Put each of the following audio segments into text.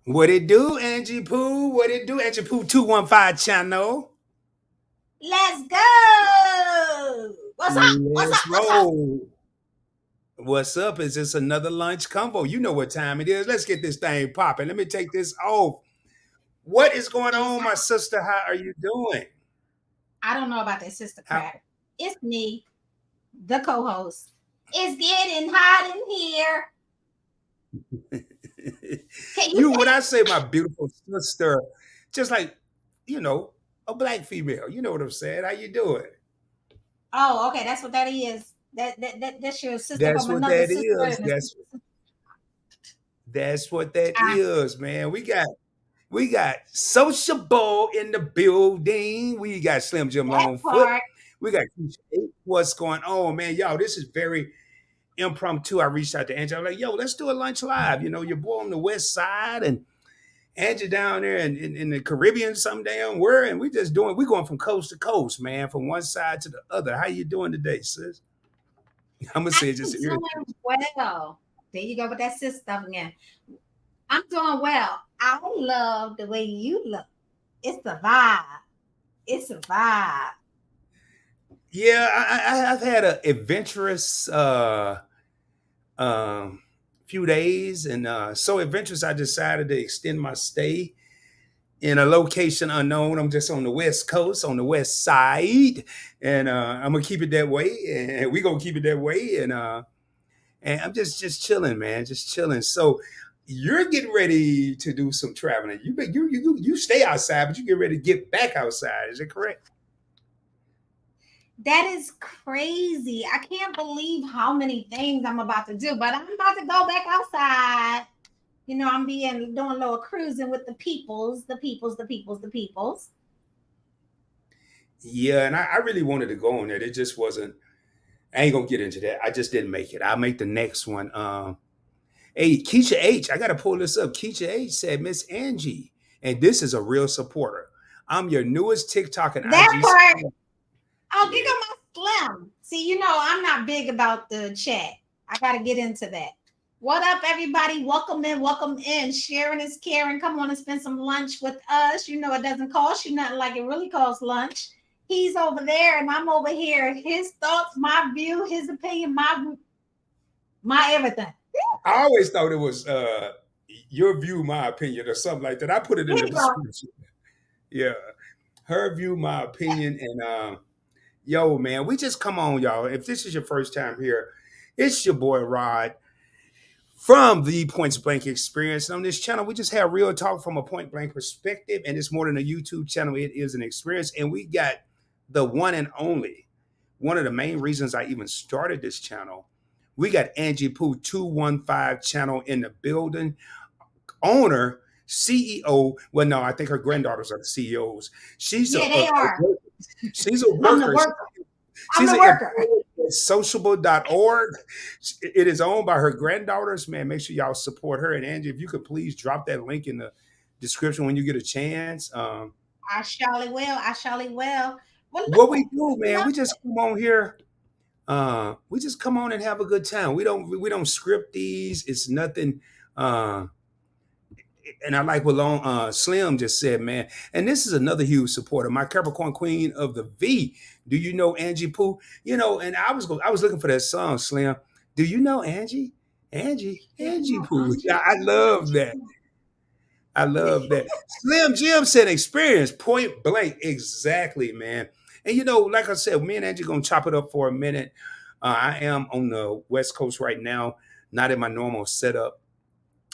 What it do, Angie Pooh? What it do, Angiepooh215 channel? Let's go. What's up? What's up? Let's What's up? roll. What's up? Is this another lunch combo? You know what time it is. Let's get this thing popping. Let me take this off. What is going on, my Exactly. sister? How are you doing? I don't know about that sister How? crap. It's me, the co-host. It's getting hot in here. Can you You, say? when I say my beautiful sister, just like, you know, a black female. You know what I'm saying? How you doing? Oh, okay. That's what that is. That's your sister That's from what another that sister is. and a That's sister. that's what that Ah, is, man. We got Sociable in the building. We got Slim Jim that Longfoot. part. We got Keisha H. What's going on, man? Yo, this is very impromptu. I reached out to Angie. I was like, yo, let's do a lunch live. You know, your boy on the west side and Angie down there in the Caribbean, some damn where, and we going from coast to coast, man, from one side to the other. How you doing today, sis? I'm gonna say it I'm just doing irritates. well. There you go with that sister stuff again. I'm doing well. I love the way you look. It's the vibe. It's a vibe. Yeah, I've had an adventurous um, few days, and so adventurous. I decided to extend my stay in a location unknown. I'm just on the west coast, on the west side, and I'm gonna keep it that way, and we gonna keep it that way, and I'm just chilling, man, just chilling. So you're getting ready to do some traveling. You stay outside, but you get ready to get back outside. Is it correct? That is crazy. I can't believe how many things I'm about to do, but I'm about to go back outside. I'm being doing a little cruising with the peoples. Yeah, and I really wanted to go on it. It just wasn't. I ain't gonna get into that. I just didn't make it. I'll make the next one. Hey, Keisha H, I gotta pull this up. Keisha H said, Miss Angie, and this is a real supporter. I'm your newest TikTok and That IG part, supporter. I'll give Yeah. them my slim. See, I'm not big about the chat. I got to get into that. What up, everybody? Welcome in, welcome in. Sharing is caring. Come on and spend some lunch with us. It doesn't cost you nothing like it really costs lunch. He's over there and I'm over here. His thoughts, my view, his opinion, my everything. I always thought it was your view, my opinion, or something like that. I put it in Here the you go. description. Yeah. Her view, my opinion, and yo, man, we just come on, y'all. If this is your first time here, it's your boy Rod from the Points Blank Experience. And on this channel, we just have real talk from a point blank perspective, and it's more than a YouTube channel. It is an experience, and we got the one and only. One of the main reasons I even started this channel, we got Angiepooh215 channel in the building. Owner, CEO. Well, no, I think her granddaughters are the CEOs. She's Yeah, they are. she's a I'm the worker. worker. I'm She's the an worker. employee at sociable.org. It is owned by her granddaughters. Man, make sure y'all support her. And Angie, if you could please drop that link in the description when you get a chance. I surely will. I surely will. Well, What we look, do, man, love we just come on here. We just come on and have a good time. We don't script these. It's nothing. Uh, and I like what Long Slim just said, man. And this is another huge supporter, my Capricorn Queen of the V. Do you know Angie Pooh? And I was looking for that song, Slim. Do you know Angie? Do you Angie know Pooh. Yeah, Angie? I love that. I love that. Slim Jim said experience, point blank. Exactly, man. And like I said, me and Angie gonna chop it up for a minute. I am on the West Coast right now, not in my normal setup.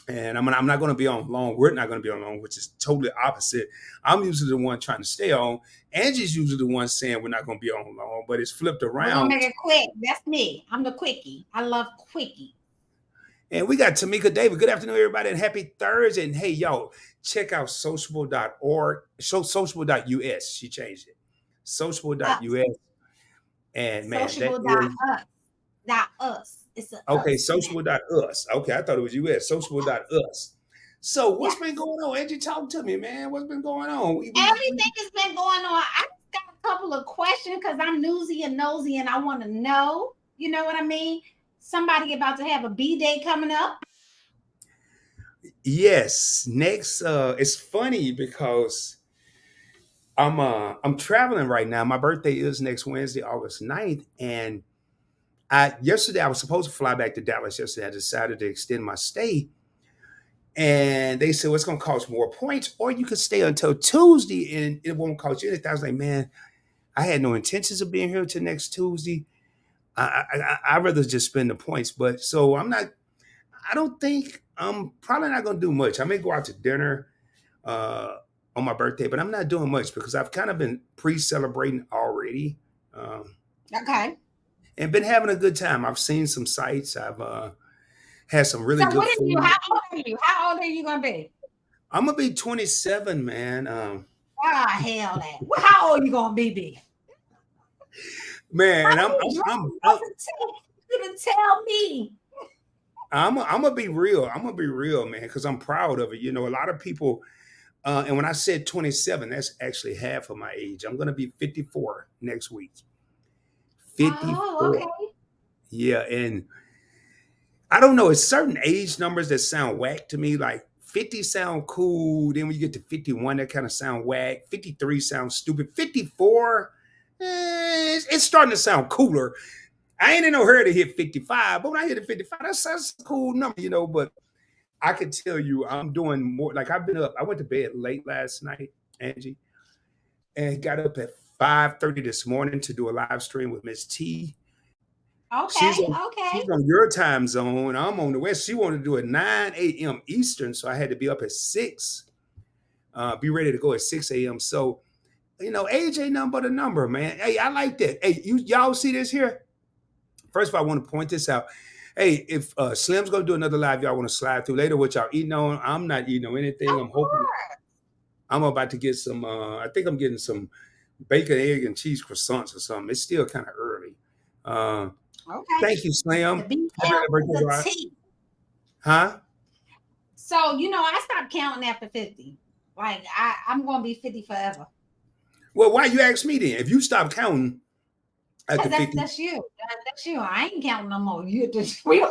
And I'm not going to be on long. We're not going to be on long, which is totally opposite. I'm usually the one trying to stay on. Angie's usually the one saying we're not going to be on long, but it's flipped We're gonna around. make it quick. That's me. I'm the quickie. I love quickie. And we got Tamika David. Good afternoon, everybody, and happy Thursday. And hey, y'all, check out sociable.org, sociable.us. She changed it. Us. Sociable.us. And man, that Sociable dot is us. Dot us. It's a okay, us. sociable.us. Okay, I thought it was US. Sociable.us. So what's been Yes. going on? Angie, talk to me, man. What's been going on? Everything has been going on. I just got a couple of questions because I'm newsy and nosy and I want to know. You know what I mean? Somebody about to have a B day coming up. Yes. Next, it's funny because I'm traveling right now. My birthday is next Wednesday, August 9th, and I yesterday I was supposed to fly back to Dallas yesterday. I decided to extend my stay, and they said, well, it's going to cost more points, or you could stay until Tuesday and it won't cost you anything. I was like, man, I had no intentions of being here until next Tuesday. I'd rather just spend the points. But so I'm not, I don't think I'm probably not going to do much. I may go out to dinner uh, on my birthday, but I'm not doing much because I've kind of been pre celebrating already. Um, Okay. and been having a good time. I've seen some sights. I've had some really So good what are you? food. How old are you? How old are you gonna be? I'm gonna be 27, man. Ah, hell that. Well, how old you gonna be, B? How Man, you drunk? You didn't tell me. I'm gonna be real. I'm gonna be real, man, because I'm proud of it. You know, a lot of people, and when I said 27, that's actually half of my age. I'm gonna be 54 next week. Oh, 54. okay. Yeah, and I don't know. It's certain age numbers that sound whack to me. Like 50 sound cool. Then when you get to 51, that kind of sound whack. 53 sounds stupid. 54, it's starting to sound cooler. I ain't in no hurry to hit 55, but when I hit 55, that's a cool number, you know. But I can tell you, I'm doing more. Like I've been up. I went to bed late last night, Angie, and got up at 5:30 this morning to do a live stream with Miss T. Okay, She's on okay. she's on your time zone. I'm on the west. She wanted to do it 9 a.m. Eastern, so I had to be up at 6. Be ready to go at 6 a.m. So age ain't nothing but a number, man. Hey, I like that. Hey, y'all see this here? First of all, I want to point this out. Hey, if Slim's gonna do another live, y'all want to slide through later. What y'all eating on? I'm not eating on anything. Of I'm hoping course. I'm about to get some. I think I'm getting some bacon, egg, and cheese croissants or something. It's still kind of early. Uh, Okay. Thank you, The Slim. Happy BL to birthday, the Rod. T. Huh? So I stopped counting after 50. Like I'm gonna be 50 forever. Well, why you ask me then? If you stop counting at Cause the that's 50, that's you. That's you. I ain't counting no more. You just I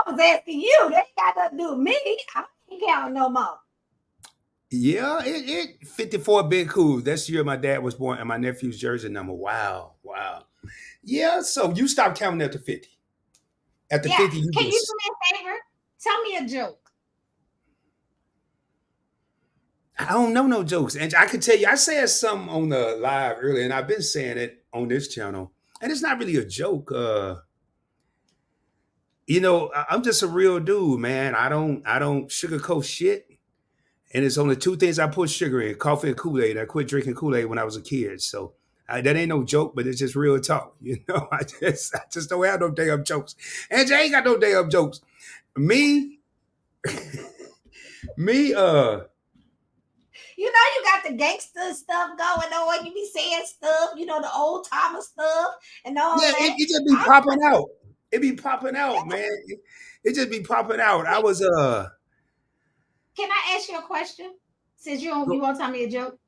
was asking you. They ain't got nothing to do with me. I ain't counting no more. yeah, it 54 big cool. That's the year my dad was born and my nephew's jersey number. Wow, wow. Yeah, so you stop counting at the 50. At the Yeah. 50, you Can you do just me a favor? Tell me a joke. I don't know no jokes. And I can tell you, I said something on the live earlier, and I've been saying it on this channel. And it's not really a joke. I'm just a real dude, man. I don't sugarcoat shit. And it's only two things I put sugar in: coffee and Kool Aid. I quit drinking Kool Aid when I was a kid, so that ain't no joke, but it's just real talk. I just don't have no damn jokes. And I ain't got no damn jokes. Me, me, You got the gangster stuff going on. You be saying stuff, the old timer stuff and all yeah, that. it just be I, popping out. It be popping out, man. It just be popping out. I was can I ask you a question? Since you want to tell me a joke?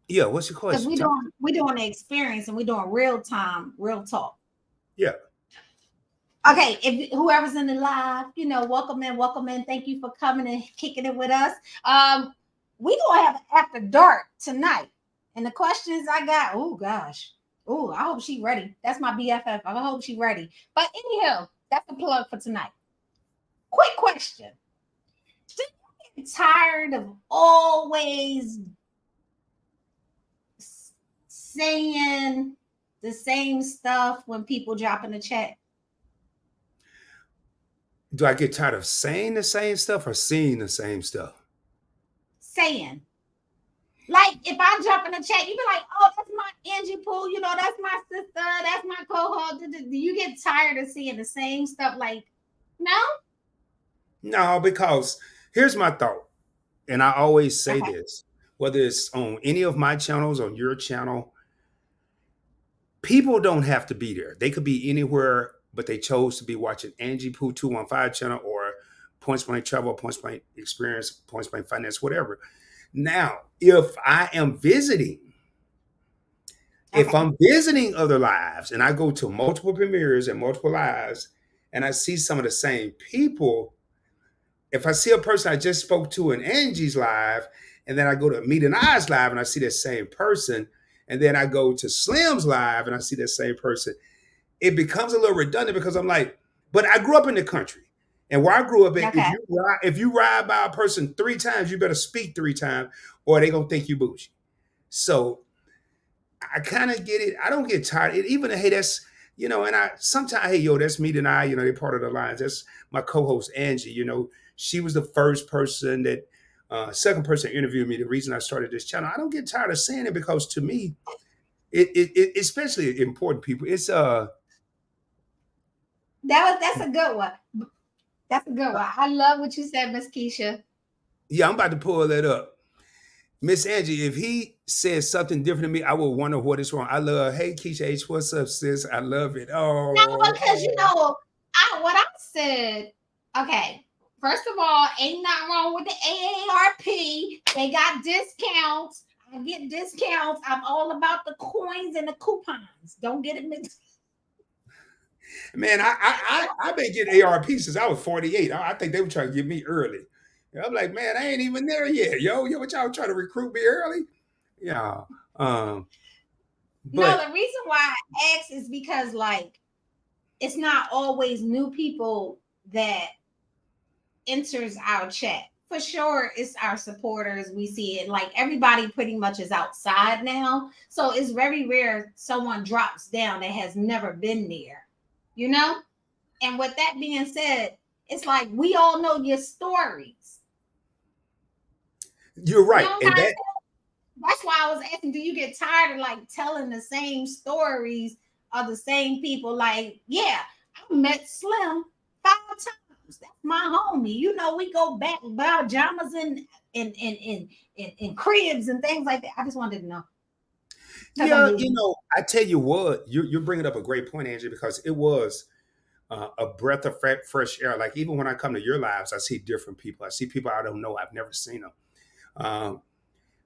yeah. What's your Because question? we doing the experience and we doing real time, real talk. Yeah. Okay, if whoever's in the live, welcome in, welcome in. Thank you for coming and kicking it with us. We gonna have after dark tonight, and the questions I got. Oh gosh, oh I hope she ready. That's my BFF. I hope she ready. But anyhow, that's the plug for tonight. Quick question: do you get tired of always saying the same stuff when people drop in the chat? Do I get tired of saying the same stuff or seeing the same stuff? Saying. Like if I jump in the chat, you be like, "Oh, that's my Angie Pool. That's my sister. That's my co-host." Do you get tired of seeing the same stuff? Like, no. No, because here's my thought, and I always say Okay. this, whether it's on any of my channels, on your channel, people don't have to be there. They could be anywhere, but they chose to be watching Angiepooh215 channel or Points Blank Travel, Points Blank Experience, Points Blank Finance, whatever. Now, if Okay. I'm visiting other lives and I go to multiple premieres and multiple lives and I see some of the same people, if I see a person I just spoke to in Angie's live, and then I go to Meet and Eyes live and I see that same person, and then I go to Slim's live and I see that same person, it becomes a little redundant because I'm like, but I grew up in the country. And where I grew up at, Okay. if you ride by a person 3 times, you better speak 3 times, or they gonna think you bougie. So I kind of get it. I don't get tired. Even hey, that's and I sometimes hey yo, that's me and I. They're part of the lines. That's my co-host Angie. She was the first person that, second person interviewed me. The reason I started this channel. I don't get tired of saying it because to me, it especially important people. It's That's a good one. That's a good one. I love what you said, Miss Keisha. yeah. I'm about to pull that up. Miss Angie, if he says something different to me, I will wonder what is wrong. I love, hey Keisha H, what's up, sis? I love it. No, Oh, because what I said. Okay, first of all, ain't nothing wrong with the AARP. They got discounts. I get discounts. I'm all about the coins and the coupons. Don't get it mixed. man, I've been getting ARP since I was 48. I think they were trying to get me early. I'm like, man, I ain't even there yet. Yo, what y'all trying to recruit me early? Yeah. Um, No, but the reason why I ask is because like it's not always new people that enters our chat. For sure, it's our supporters. We see it like everybody pretty much is outside now. So it's very rare someone drops down that has never been there, you know? And with that being said, it's like we all know your stories. you're You right. know, And that, that's why I was asking, do you get tired of like telling the same stories of the same people? Like, yeah, I met Slim 5 times. That's my homie. We go back buy pajamas and cribs and things like that. I just wanted to know because I'm yeah, nosy. I tell you what, you're bringing up a great point, Angie, because it was a breath of fresh air. Like even when I come to your lives, I see different people. I see people I don't know. I've never seen them. Um,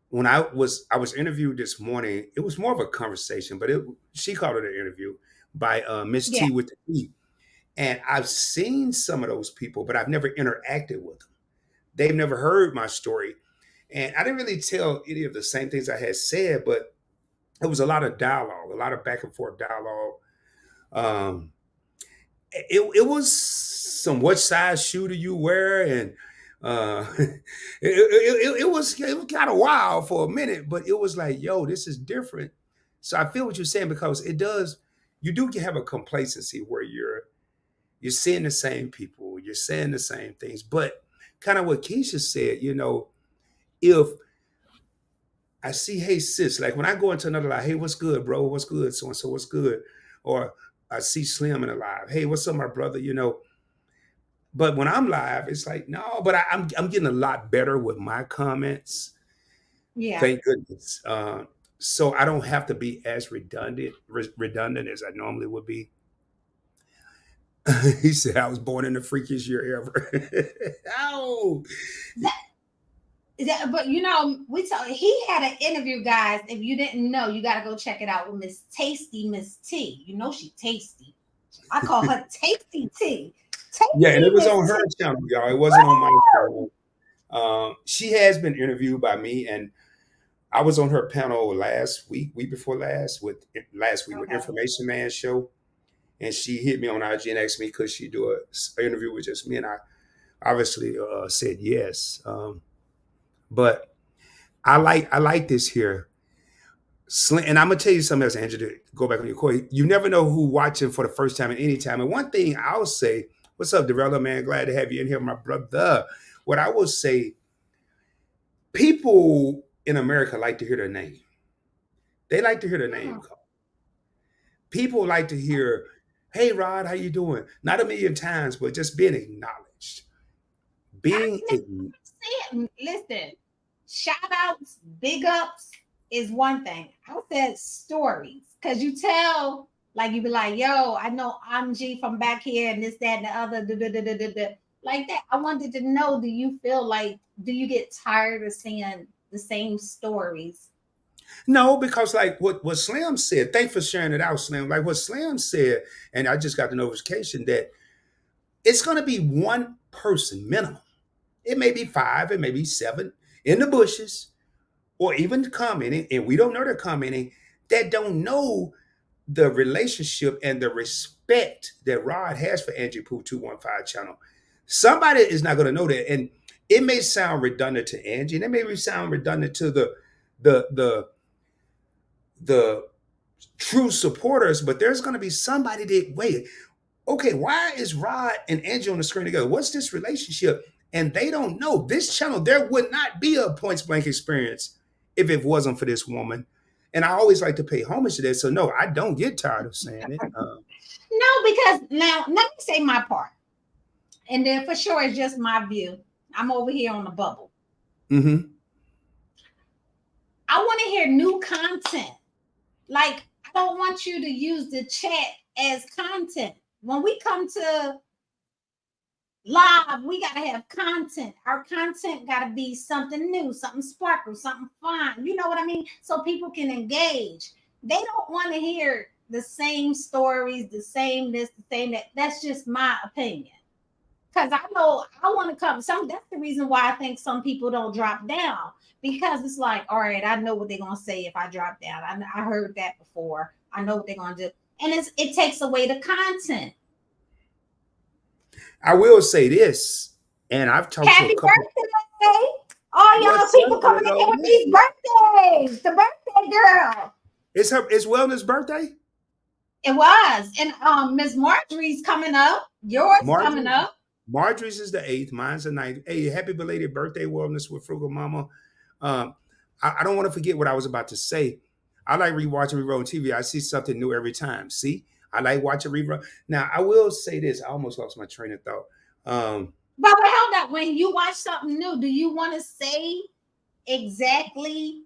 when I was interviewed this morning, it was more of a conversation, but she called it an interview by Miss Yeah, T with the E. And I've seen some of those people, but I've never interacted with them. They've never heard my story, and I didn't really tell any of the same things I had said, but it was a lot of dialogue, a lot of back and forth dialogue. Um, it was some what size shoe do you wear and it was kind of wild for a minute, but it was like, yo, this is different. So I feel what you're saying because it does. You do have a complacency where you're seeing the same people, you're saying the same things, but kind of what Keisha said, if I see, hey sis, like when I go into another live, hey, what's good, bro? What's good? So and so, what's good? Or I see Slim in a live, hey, what's up, my brother? But when I'm live, it's like, no, but I'm getting a lot better with my comments. yeah. Thank goodness. So I don't have to be as redundant as I normally would be. He said I was born in the freakiest year ever. Oh, But we told he had an interview, guys. If you didn't know, you got to go check it out with Miss Tasty Miss T. She tasty. I call her Tasty T. yeah, and Tasty it was Miss on her T. channel, y'all. It wasn't on my channel. She has been interviewed by me, and I was on her panel last week before last week with Okay. Information Man show, and she hit me on IG and asked me could she do an interview with just me, and I obviously said yes. But I like this here. And I'm gonna tell you something else, Andrew. To go back on your quote, you never know who watching for the first time at any time. And one thing I'll say, "What's up, Developer man? Glad to have you in here, my brother." What I will say, people in America like to hear their name. They like to hear their name Hmm. called. People like to hear, "Hey, Rod, how you doing?" Not a million times, but just being acknowledged. Being I acknowledged. listen, shout outs, big ups is one thing. I said stories because you tell, like, you be like, yo, I know Angie from back here and this, that, and the other, da, da, da, da, da, da. Like that. I wanted to know, do you get tired of seeing the same stories? No, because like what Slim said, thanks for sharing it out, Slim. Like what Slim said, and I just got the notification that it's going to be one person minimum. It may be five, it may be seven in the bushes, or even commenting, and we don't know they're commenting, that don't know the relationship and the respect that Rod has for Angiepooh215 channel. Somebody is not going to know that. And it may sound redundant to Angie, and it may sound redundant to the the the true supporters, but there's going to be somebody that, wait, okay, why is Rod and Angie on the screen together? What's this relationship? And they don't know. This channel, there would not be a points blank experience if it wasn't for this woman. And I always like to pay homage to that. So no, I don't get tired of saying it. No, because now let me say my part. And then for sure it's just my view. I'm over here on the bubble. Mm-hmm. I want to hear new content. Like, I don't want you to use the chat as content. When we come to live, we got to have content. Our content got to be something new, something sparkle, something fun. You know what I mean? So people can engage. They don't want to hear the same stories, the same this, the same that. That's just my opinion. Because I know I want to come. That's the reason why I think some people don't drop down. Because it's like, all right, I know what they're gonna say if I drop down. I heard that before. I know what they're gonna do. And it takes away the content. I will say this, and I've talked to a Happy couple. birthday! All y'all What's people up, coming in here little with man? these birthdays. The birthday girl. It's Wellness birthday. It was. And Miss Marjorie's coming up. Yours coming Marjorie, up. Marjorie's is the 8th. Mine's the 9th. Hey, happy belated birthday, Wellness with Frugal Mama. Um, I don't want to forget what I was about to say. I like rewatching rerun TV. I see something new every time. See, I like watching rerun. Now, I will say this. I almost lost my train of thought. But hold up. When you watch something new, do you want to say exactly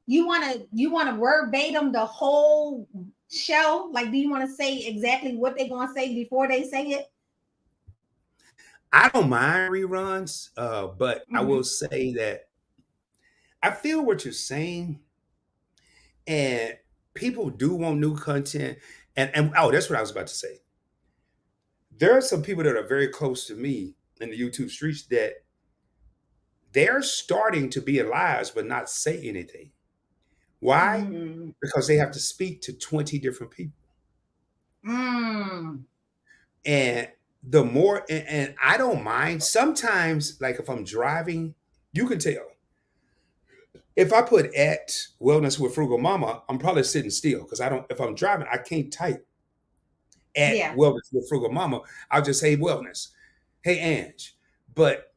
you want to verbatim the whole show? Like, do you want to say exactly what they're gonna say before they say it? I don't mind reruns, but I will Mm-hmm. say that I feel what you're saying, and people do want new content. And oh, that's what I was about to say. There are some people that are very close to me in the YouTube streets that they're starting to be in lives but not say anything. Why? Mm. Because they have to speak to 20 different people. Mm. And the more, and I don't mind. Sometimes, like if I'm driving, you can tell. If I put at Wellness with Frugal Mama, I'm probably sitting still because I don't, if I'm driving, I can't type at Yeah. Wellness with Frugal Mama. I'll just say Wellness. Hey, Ange. But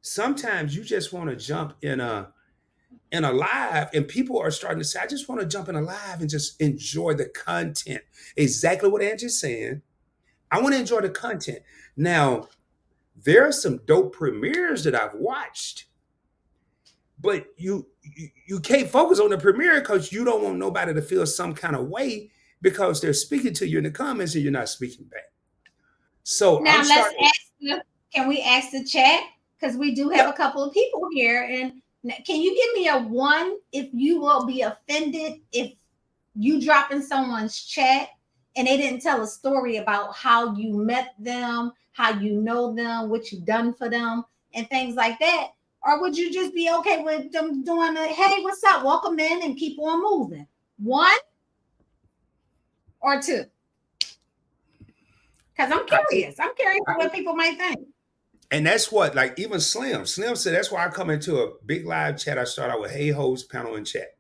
sometimes you just want to jump in a live, and people are starting to say, I just want to jump in a live and just enjoy the content. Exactly what Angie's saying. I want to enjoy the content. Now, there are some dope premieres that I've watched, but you can't focus on the premiere because you don't want nobody to feel some kind of way because they're speaking to you in the comments and you're not speaking back. So I'm Now let's starting. ask can we ask the chat? Because we do have Yeah, a couple of people here. And can you give me a one if you will be offended if you drop in someone's chat and they didn't tell a story about how you met them, how you know them, what you done for them, and things like that? Or would you just be okay with them doing a hey, what's up? Welcome in and keep on moving? One or two? Because I'm I think, curious. I'm curious I, what people might think. and that's what, like, even Slim. Slim said that's why I come into a big live chat. I start out with hey host, panel, and chat.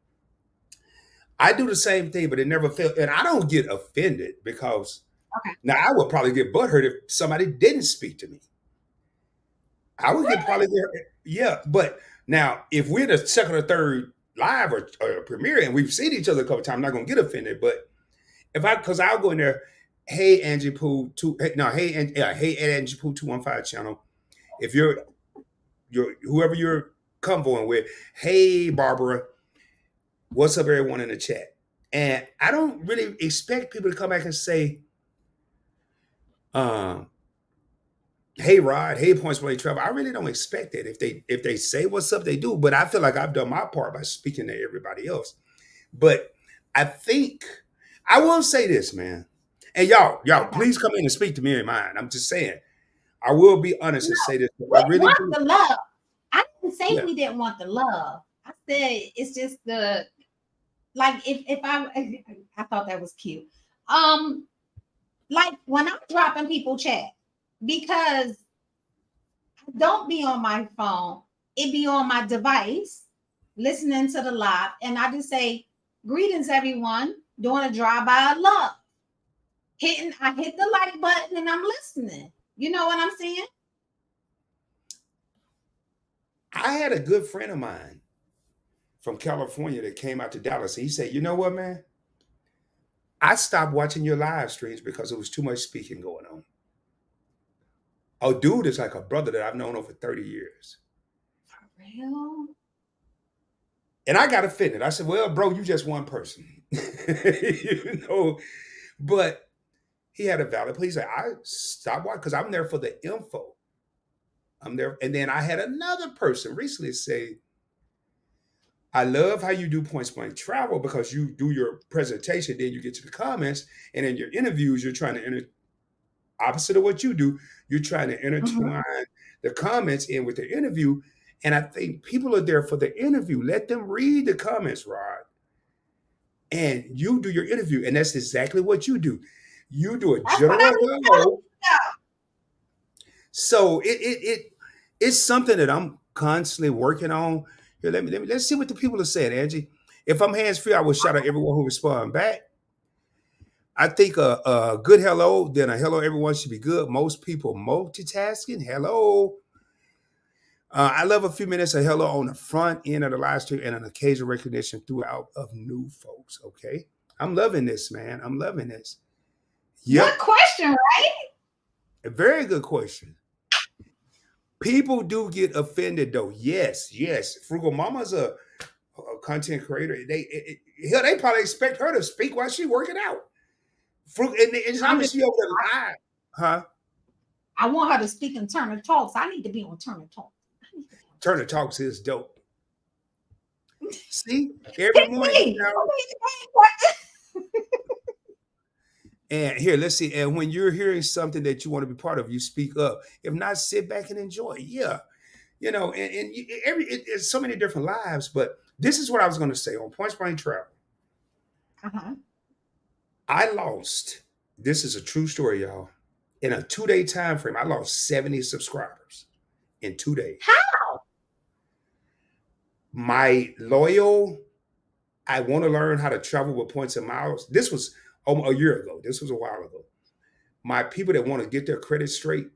I do the same thing, but it never felt, and I don't get offended because Okay. now I would probably get butthurt if somebody didn't speak to me. I would get probably get, yeah, but now if we're the second or third live or premiere and we've seen each other a couple times, I'm not gonna get offended. But if I, because I'll go in there, hey Angie Pooh two, hey, no, hey and yeah, hey at Angiepooh215 channel. If you're whoever you're convoying with, hey Barbara, what's up everyone in the chat? And I don't really expect people to come back and say, um, hey Rod, hey Points Play Trevor. I really don't expect that. If they say what's up, they do. But I feel like I've done my part by speaking to everybody else. But I think I will say this, man. And y'all, I got please come in and speak to me in mine. I'm just saying, I will be honest and say this. I We really want do. the love. I didn't say Yeah. we didn't want the love. I said it's just the like if I thought that was cute. Um, like when I'm dropping people chat because I don't be on my phone, it be on my device listening to the live, and I just say greetings everyone, doing a drive by love. I hit the like button and I'm listening. You know what I'm saying? I had a good friend of mine from California that came out to Dallas. He said, "You know what, man? I stopped watching your live streams because there was too much speaking going on." Oh, dude is like a brother that I've known over 30 years. For real? And I got offended. I said, "Well, bro, you just one person." you know, but he had a valid plea. He said, "I stopped watching because I'm there for the info. I'm there." And then I had another person recently say, "I love how you do points blank travel because you do your presentation, then you get to the comments, and in your interviews, you're trying to opposite of what you do, you're trying to Mhm. intertwine the comments in with the interview. And I think people are there for the interview. Let them read the comments, Rod, and you do your interview. And that's exactly what you do. You do a That's what I general was telling hello. So it's something that I'm constantly working on. Here, let's see what the people have said, Angie. If I'm hands free, I will shout out everyone who respond back. I think a good hello, then a hello everyone should be good. Most people multitasking. Hello. I love a few minutes of hello on the front end of the live stream and an occasional recognition throughout of new folks. Okay. I'm loving this, man. I'm loving this. you. Good Yep. question, right? A very good question. People do get offended though. Yes, yes. Frugal Mama's a content creator. Hell, they probably expect her to speak while she's working out. And it's I'm just obviously over the live. Huh? I want her to speak in Turner Talks. I need to be on Turner Talks. I need to be on Turner Turner Talks. Talks is dope. See, every Pick morning, me. and here, let's see. And when you're hearing something that you want to be part of, you speak up. If not, sit back and enjoy. Yeah, it's so many different lives. But this is what I was going to say on Point Blank Travel. Uh-huh. I lost. This is a true story, y'all. In a 2 day time frame, I lost 70 subscribers in 2 days. How? My loyal, I want to learn how to travel with points and miles. This was a year ago. This was a while ago. My people that want to get their credit straight,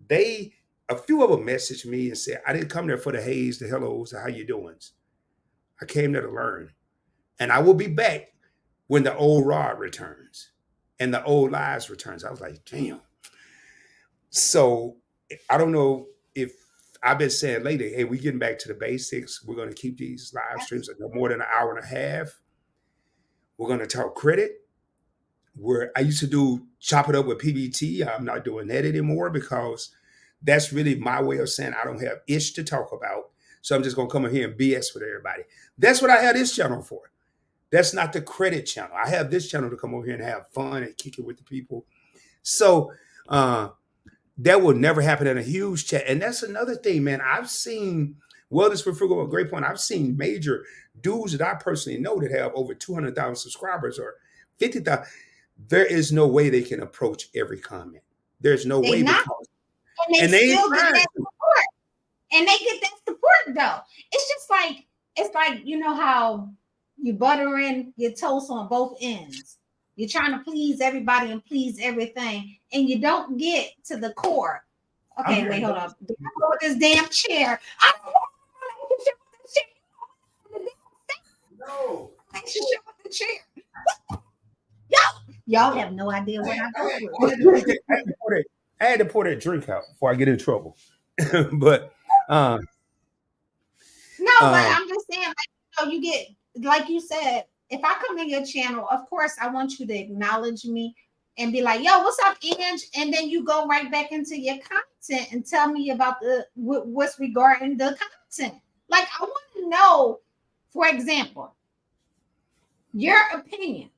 they a few of them messaged me and said, "I didn't come there for the haze, the hellos, the how you doing. I came there to learn. And I will be back when the old rod returns and the old lives returns." I was like, damn. So I don't know if I've been saying lately, hey, we getting back to the basics. We're going to keep these live streams at no more than an hour and a half. We're going to talk credit. Where I used to do chop it up with PBT. I'm not doing that anymore because that's really my way of saying I don't have ish to talk about. So I'm just gonna come in here and BS with everybody. That's what I have this channel for. That's not the credit channel. I have this channel to come over here and have fun and kick it with the people. So that will never happen in a huge chat. And that's another thing, man. I've seen Wellness with Frugal, a great point. I've seen major dudes that I personally know that have over 200,000 subscribers or 50,000. There is no way they can approach every comment. There's no They way not, because, and they and they ain't still get trying that to. support. And they get that support though. It's just like you know how you butter in your toast on both ends. You're trying to please everybody and please everything, and you don't get to the core. I'm Okay, wait, hearing hold those. up. Do I go with this damn chair? I don't want a relationship with the chair. No. Relationship with the chair. Y'all have no idea what I go through. I had to pour that drink out before I get in trouble. but um, No, but um, I'm just saying, you get, like you said, if I come in your channel, of course, I want you to acknowledge me and be like, yo, what's up, Ange? And then you go right back into your content and tell me about what's regarding the content. Like, I want to know, for example, your opinion.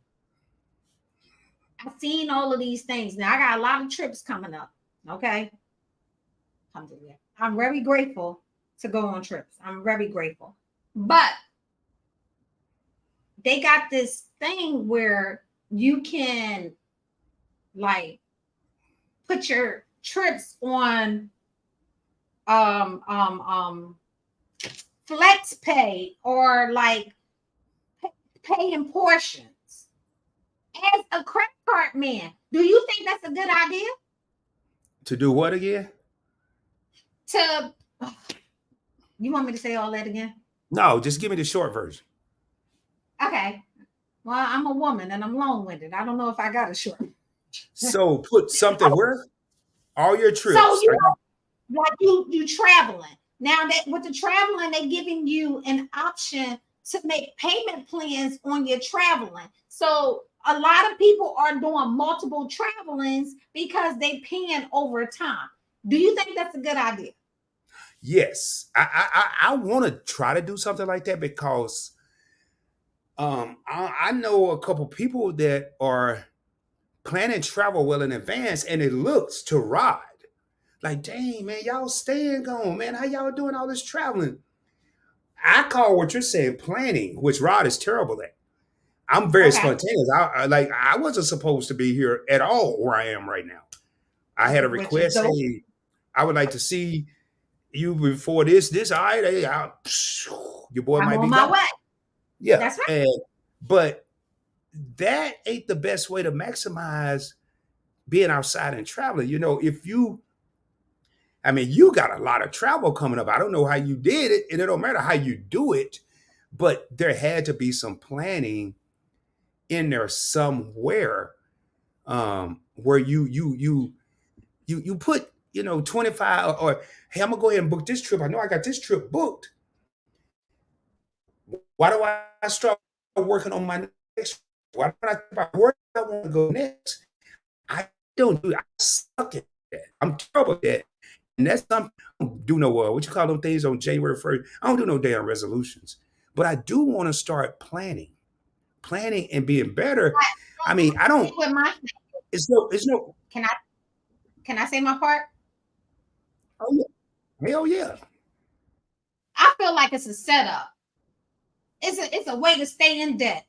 I've seen all of these things. Now, I got a lot of trips coming up. Okay. Alhamdulillah. I'm very grateful to go on trips. I'm very grateful. But they got this thing where you can like put your trips on um um um flex pay or like pay in portions. As a credit card man, do you think that's a good idea? To do what again? To you want me to say all that again? No, just give me the short version. Okay. Well, I'm a woman and I'm long winded. I don't know if I got a short. So put something where all your So trips. you know, like you traveling now that with the traveling, they giving you an option to make payment plans on your traveling. So a lot of people are doing multiple travelings because they paying over time. Do you think that's a good idea? Yes, I want to try to do something like that because I know a couple people that are planning travel well in advance, and it looks to Rod like, dang man, y'all staying gone, man. How y'all doing all this traveling? I call what you're saying planning, which Rod is terrible at. I'm very Okay. spontaneous. I wasn't supposed to be here at all where I am right now. I had a Which is request. dope. Hey, I would like to see you before this. This, all right, hey, your boy I'm might on be my gone. way. Yeah, That's right. but that ain't the best way to maximize being outside and traveling. If you, I mean, you got a lot of travel coming up. I don't know how you did it, and it don't matter how you do it, but there had to be some planning in there somewhere, where you put 25, or hey, I'm gonna go ahead and book this trip. I know I got this trip booked. Why do I start working on my next? Why don't I think about where I want to go next? I don't do. I suck at that. I'm terrible at that, and that's something I don't do no what you call them things on January 1st. I don't do no damn resolutions, but I do want to start planning and being better. I mean, I don't. With my It's no. can I say my part? Oh yeah, hell yeah. I feel like it's a setup. It's a way to stay in debt.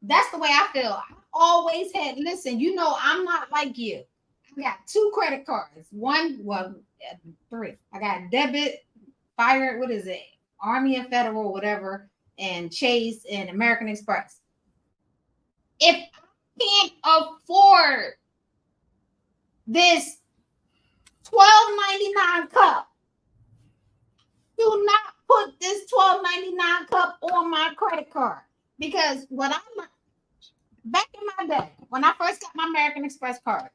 That's the way I feel. I always had, listen, I'm not like you. I got two credit cards. One, well, three. I got debit, fire, what is it? Army and Federal, whatever, and Chase and American Express. If I can't afford this 12.99 cup, do not put this 12.99 cup on my credit card. Because what I'm back in my day, when I first got my American Express card,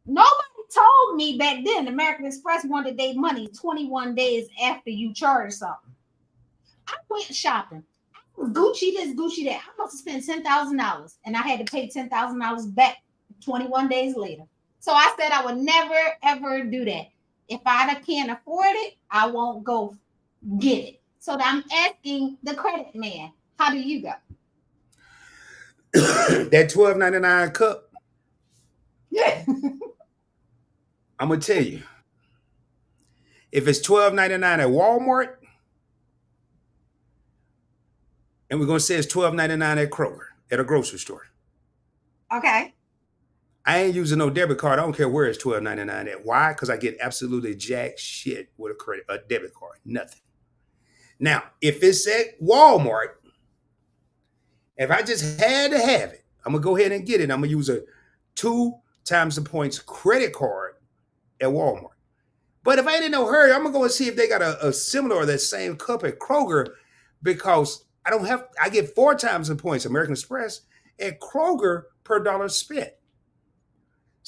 nobody told me back then American Express wanted their money 21 days after you charge something. I went shopping. I was Gucci this, Gucci that. I must have spent $10,000 and I had to pay $10,000 back 21 days later. So I said I would never, ever do that. If I can't afford it, I won't go get it. So I'm asking the credit man, how do you go? That 12.99 cup, Yeah. I'm gonna tell you, if it's 12.99 at Walmart, and we're gonna say it's 12.99 at Kroger at a grocery store, Okay. I ain't using no debit card. I don't care where it's 12.99 at. Why? Because I get absolutely jack shit with a debit card. Nothing. Now, if it's at Walmart, if I just had to have it, I'm gonna go ahead and get it. I'm gonna use a 2 times the points credit card at Walmart. But if I ain't in no hurry, I'm gonna go and see if they got a similar or that same cup at Kroger, because I get 4 times the points American Express at Kroger per dollar spent.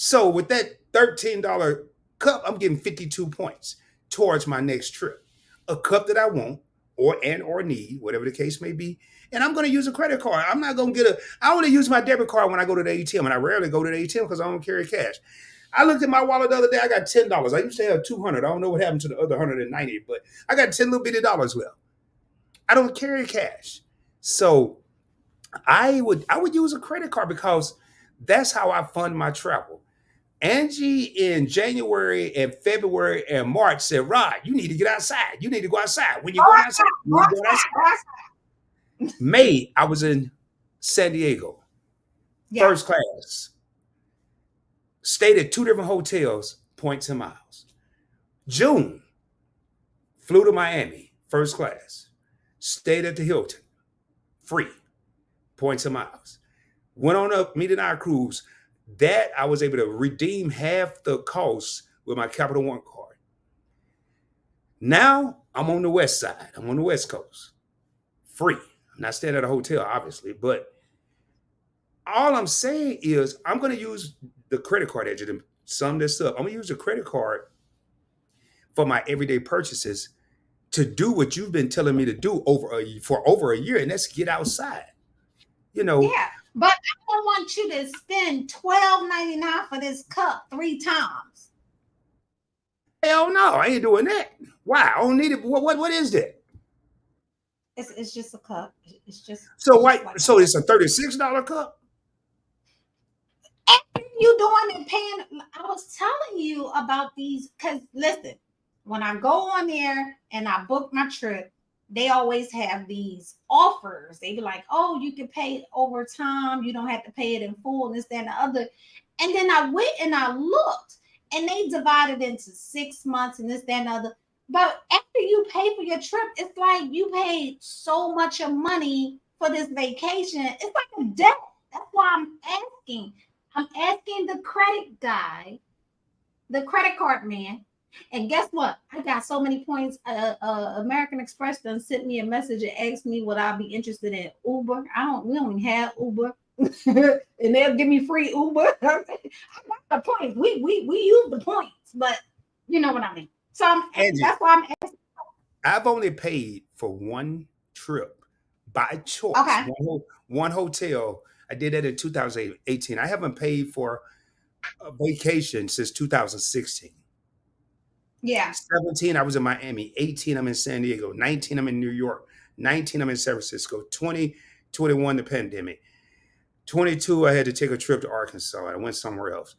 So with that $13 cup, I'm getting 52 points towards my next trip. A cup that I want or need, whatever the case may be. And I'm gonna use a credit card. I'm not gonna I only use my debit card when I go to the ATM, and I rarely go to the ATM because I don't carry cash. I looked at my wallet the other day. I got $10. I used to have 200. I don't know what happened to the other 190, but I got 10 little bitty dollars left. I don't carry cash, so I would use a credit card because that's how I fund my travel. Angie in January and February and March said, Rod, you need to get outside. You need to go outside. When you're Go going outside, outside, you go need to go outside, go outside. outside. May, I was in San Diego, Yeah. first class. Stayed at two different hotels, points and miles. June, flew to Miami, first class. Stayed at the Hilton, free, points and miles. Went on a Midnight cruise. That I was able to redeem half the cost with my Capital One card. Now I'm on the west side. I'm on the west coast. Free. I'm not staying at a hotel, obviously, but all I'm saying is I'm going to use the credit card edge to sum this up. I'm going to use the credit card for my everyday purchases to do what you've been telling me to do for over a year, and that's get outside. You know, Yeah. But I don't want you to spend $12.99 for this cup 3 times. hell no, I ain't doing that. Why? I don't need it. What is that? It's just a cup. It's just So it's just why? like a So cup. it's a $36 cup. And you doing and paying. I was telling you about these because listen, when I go on there and I book my trip, they always have these offers. They be like, "Oh, you can pay over time. You don't have to pay it in full." And this, that, and the other. And then I went and I looked, and they divided into 6 months and this, that, and the other. But after you pay for your trip, it's like you paid so much of money for this vacation. It's like a debt. That's why I'm asking. I'm asking the credit guy, the credit card man. And guess what? I got so many points. American Express done sent me a message and asked me would I be interested in Uber. We don't even have Uber. And they'll give me free Uber. I got the points. We use the points, but you know what I mean. So Angie, that's why I'm asking. I've only paid for one trip by choice. Okay. One hotel. I did that in 2018. I haven't paid for a vacation since 2016. Yeah. 17, I was in Miami. 18, I'm in San Diego. 19, I'm in New York. 19, I'm in San Francisco. 20, 21, the pandemic. 22, I had to take a trip to Arkansas. I went somewhere else.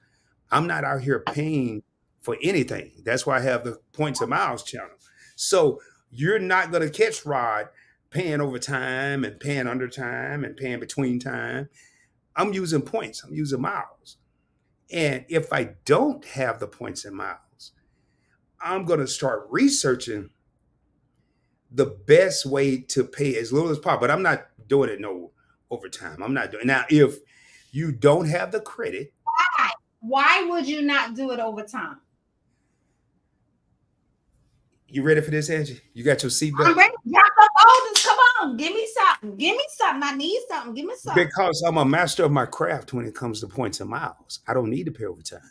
I'm not out here paying for anything. That's why I have the points and miles channel. So you're not going to catch Rod paying overtime and paying under time and paying between time. I'm using points. I'm using miles. And if I don't have the points and miles, I'm going to start researching the best way to pay as little as possible. But I'm not doing it no overtime. I'm not doing now. If you don't have the credit, Why would you not do it over time? you ready for this, Angie? You got your I'm seatbelt? ready. Y'all come on. Give me something. Give me something. I need something. Give me something. Because I'm a master of my craft when it comes to points and miles. I don't need to pay overtime.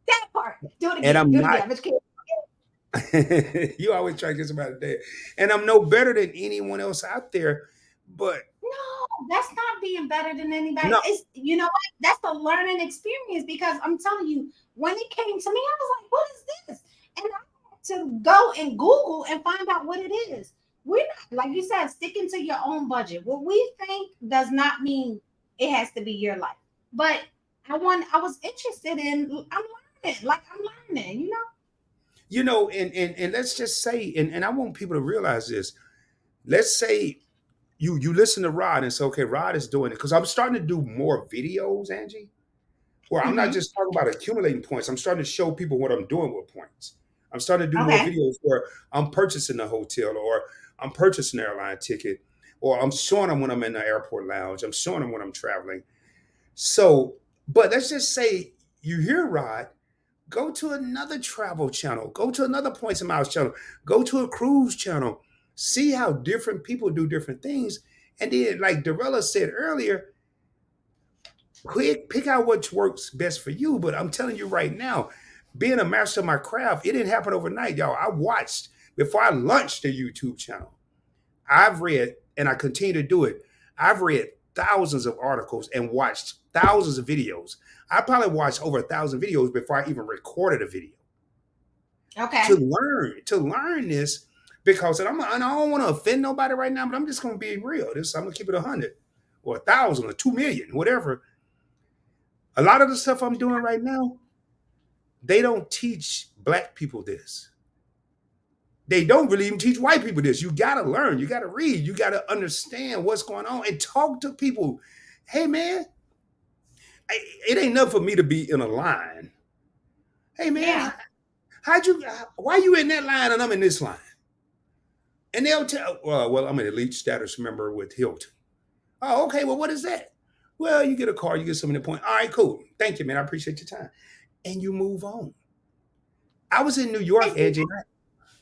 That part. Do it And again. I'm Do it not, again. Bitch, kid. you always try to get somebody there. And I'm no better than anyone else out there. But No, that's not being better than anybody. no, It's you know what? That's a learning experience because I'm telling you, when it came to me, I was like, what is this? And I had to go and Google and find out what it is. We're not, like you said, sticking to your own budget. What we think does not mean it has to be your life. But I was interested in I'm learning. Like I'm learning, you know? and let's just say, and I want people to realize this. Let's say you listen to Rod and say, okay, Rod is doing it. Because I'm starting to do more videos, Angie, where I'm not Mm-hmm. just talking about accumulating points. I'm starting to show people what I'm doing with points. I'm starting to do more Okay. videos where I'm purchasing a hotel or I'm purchasing an airline ticket or I'm showing them when I'm in the airport lounge. I'm showing them when I'm traveling. So, but let's just say you hear Rod, go to another travel channel, go to another points and miles channel, go to a cruise channel, see how different people do different things. And then, like Dorella said earlier, pick out what works best for you. But I'm telling you right now, being a master of my craft, it didn't happen overnight, y'all. I watched before I launched the YouTube channel. I've read, and I continue to do it. I've read thousands of articles and watched thousands of videos. I probably watched over 1,000 videos before I even recorded a video Okay. to learn this. Because and I don't want to offend nobody right now, but I'm just going to be real. I'm going to keep it 100 or 1,000 or 2 million, whatever. A lot of the stuff I'm doing right now, they don't teach black people this. They don't really even teach white people this. You got to learn, you got to read, you got to understand what's going on and talk to people. Hey, man, it ain't enough for me to be in a line. Hey, man, Yeah. how'd you, why you in that line and I'm in this line? And they'll tell, well, I'm an elite status member with Hilton. Oh, okay. Well, what is that? Well, you get a car, you get some in the point. All right, cool. Thank you, man. I appreciate your time. And you move on. I was in New I York, see. Angie.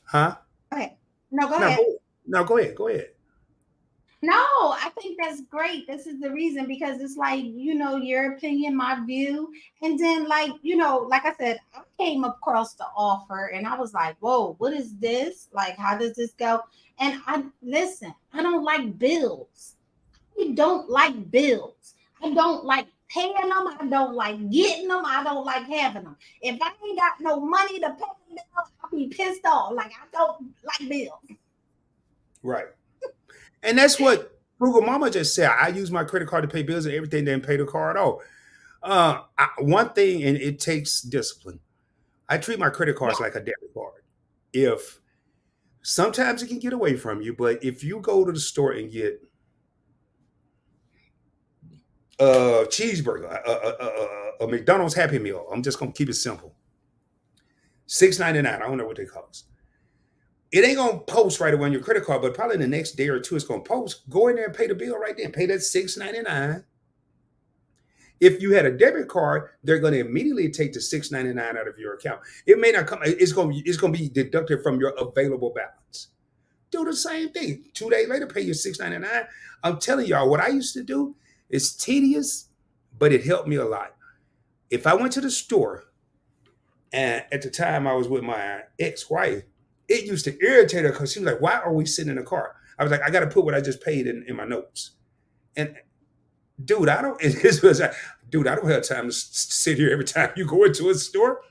Huh? Okay. No, go No, ahead. go. No, go ahead. Go ahead. No, I think that's great. This is the reason because it's like, your opinion, my view. And then, like, like I said, I came across the offer and I was like, whoa, what is this? Like, how does this go? And listen, I don't like bills. I don't like bills. I don't like paying them. I don't like getting them. I don't like having them. If I ain't got no money to pay the bills, I'll be pissed off. Like, I don't like bills. Right. And that's what Frugal Mama just said. I use my credit card to pay bills and everything, then pay the card off. One thing, and it takes discipline. I treat my credit Yeah. cards like a debit card. If sometimes it can get away from you, but if you go to the store and get a cheeseburger, a McDonald's Happy Meal, I'm just gonna keep it simple. $6.99. I don't know what they cost. It ain't gonna post right away on your credit card, but probably the next day or two it's gonna post. Go in there and pay the bill right then. Pay that $6.99. If you had a debit card, they're gonna immediately take the $6.99 out of your account. It may not come. It's gonna be deducted from your available balance. Do the same thing. 2 days later, pay your $6.99. I'm telling y'all, what I used to do is tedious, but it helped me a lot. If I went to the store, and at the time I was with my ex-wife, it used to irritate her because she was like, "Why are we sitting in the car?" I was like, "I got to put what I just paid in my notes." And dude, I don't. This was, dude, I don't have time to sit here every time you go into a store.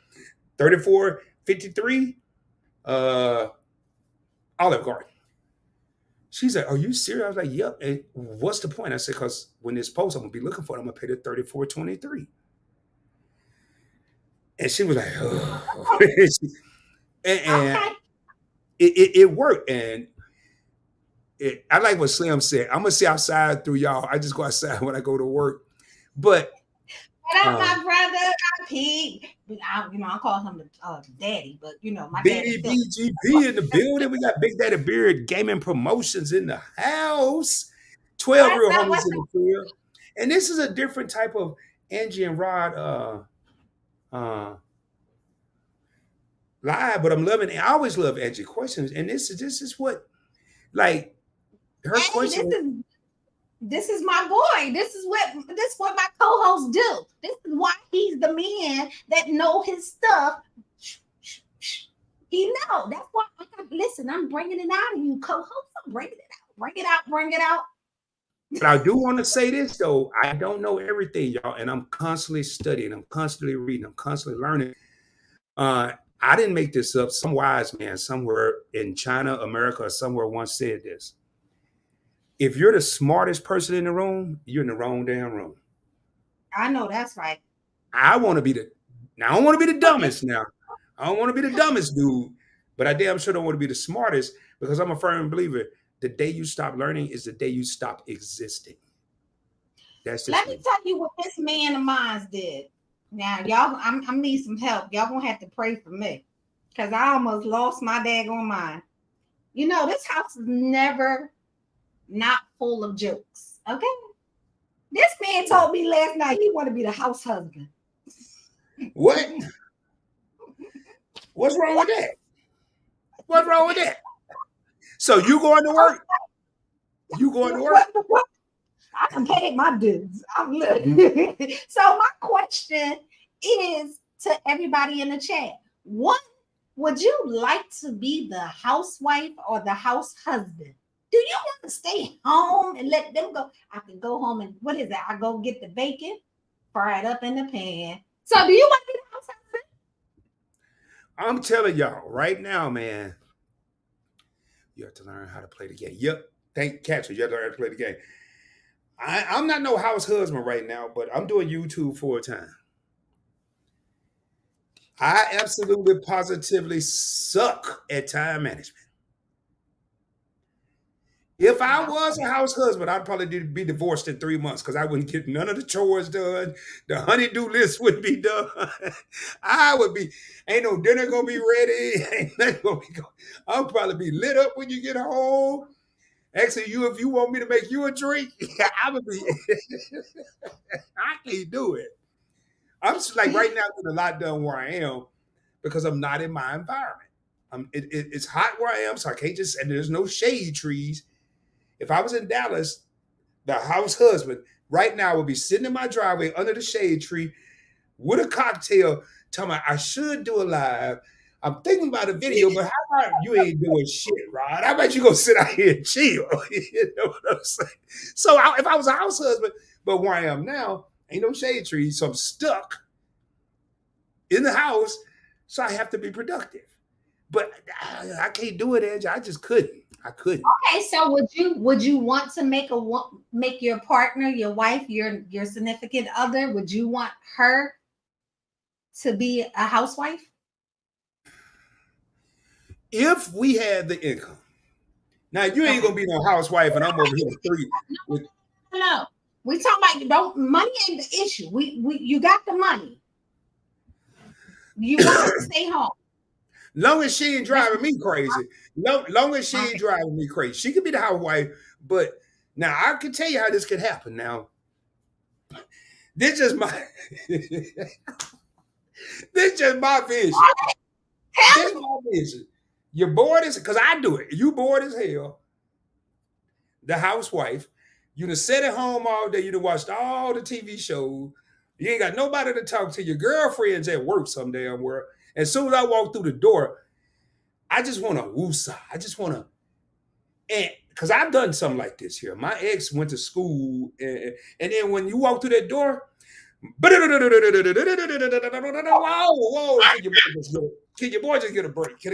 3453 uh, Olive Garden. She's like, "Are you serious?" I was like, "Yep." And what's the point? I said, "Because when this post, I'm gonna be looking for it. I'm gonna pay the 34.23." And she was like, "Oh," and Okay. it worked. And I like what Slim said. I'm gonna see outside through y'all. I just go outside when I go to work. But What up, um, my brother, my Pete? I call him the daddy, but my daddy Philly. BDBGP in the building. We got Big Daddy Beard Gaming Promotions in the house. 12 What's real up? homies What's in the crib. And this is a different type of Angie and Rod uh, live, but I'm loving it. I always love Angie questions. And this is what, like, her Hey, this question. is this is my boy. This is what my co-hosts do. This is why he's the man that know his stuff. He know. That's why listen. I'm bringing it out of you, co-host. I'm bringing it out. Bring it out. Bring it out. But I do want to say this though. I don't know everything, y'all, and I'm constantly studying. I'm constantly reading. I'm constantly learning. I didn't make this up. Some wise man somewhere in China, America, or somewhere once said this. If you're the smartest person in the room, you're in the wrong damn room. I know that's right. I want to be the now. I don't want to be the dumbest now. I don't want to be the dumbest dude, but I damn sure don't want to be the smartest because I'm a firm believer. The day you stop learning is the day you stop existing. That's just Let me me. tell you what this man of mine did. Now, y'all, I need some help. Y'all gonna have to pray for me because I almost lost my daggone mind. This house is never not full of jokes. Okay, this man told me last night he want to be the house husband. What? What's wrong with that? What's wrong with that? So you going to work? You going to work? What? I can pay my dues. So my question is to everybody in the chat: What would you like to be the housewife or the house husband? Do you want to stay home and let them go? I can go home and what is that? I go get the bacon, fry it up in the pan. So do you want to be the house husband? I'm telling y'all right now, man. You have to learn how to play the game. Yep. Thank catcher. You have to learn how to play the game. I'm not no house husband right now, but I'm doing YouTube full time. I absolutely positively suck at time management. If I Wow. was a house husband, I'd probably be divorced in 3 months because I wouldn't get none of the chores done. The honeydew list wouldn't be done. I would be, ain't no dinner gonna be ready. Ain't nothing gonna be going. I'll probably be lit up when you get home. Actually, you if you want me to make you a drink, I would be. I can't do it. I'm just like right now getting a lot done where I am because I'm not in my environment. It's hot where I am, so I can't just and there's no shade trees. If I was in Dallas, the house husband, right now would be sitting in my driveway under the shade tree with a cocktail, telling me I should do a live. I'm thinking about a video, but how about you ain't doing shit, Rod? How about you go sit out here and chill? You know what I'm saying? So if I was a house husband, but where I am now, ain't no shade trees, so I'm stuck in the house, so I have to be productive. But I can't do it, Edge. I just couldn't. I couldn't. Okay, so would you want to make your partner, your wife, your significant other, would you want her to be a housewife? If we had the income, now you ain't Okay. gonna be no housewife, and I'm over here with three. With No. We talking about don't money ain't the issue. We you got the money. You want her to stay home. long as she ain't That's driving me crazy, long as she ain't okay. driving me crazy, she could be the housewife. But now I can tell you how this could happen. Now this is my this just my vision. This is my vision. You're bored as because I do it. You bored as hell. The housewife. You done sat at home all day. You done watched all the TV shows. You ain't got nobody to talk to. Your girlfriend's at work some damn where. As soon as I walk through the door, I just want to woosah. I just want to, and because I've done something like this here. My ex went to school, and then when you walk through that door, whoa, whoa, can your boy just get a break? I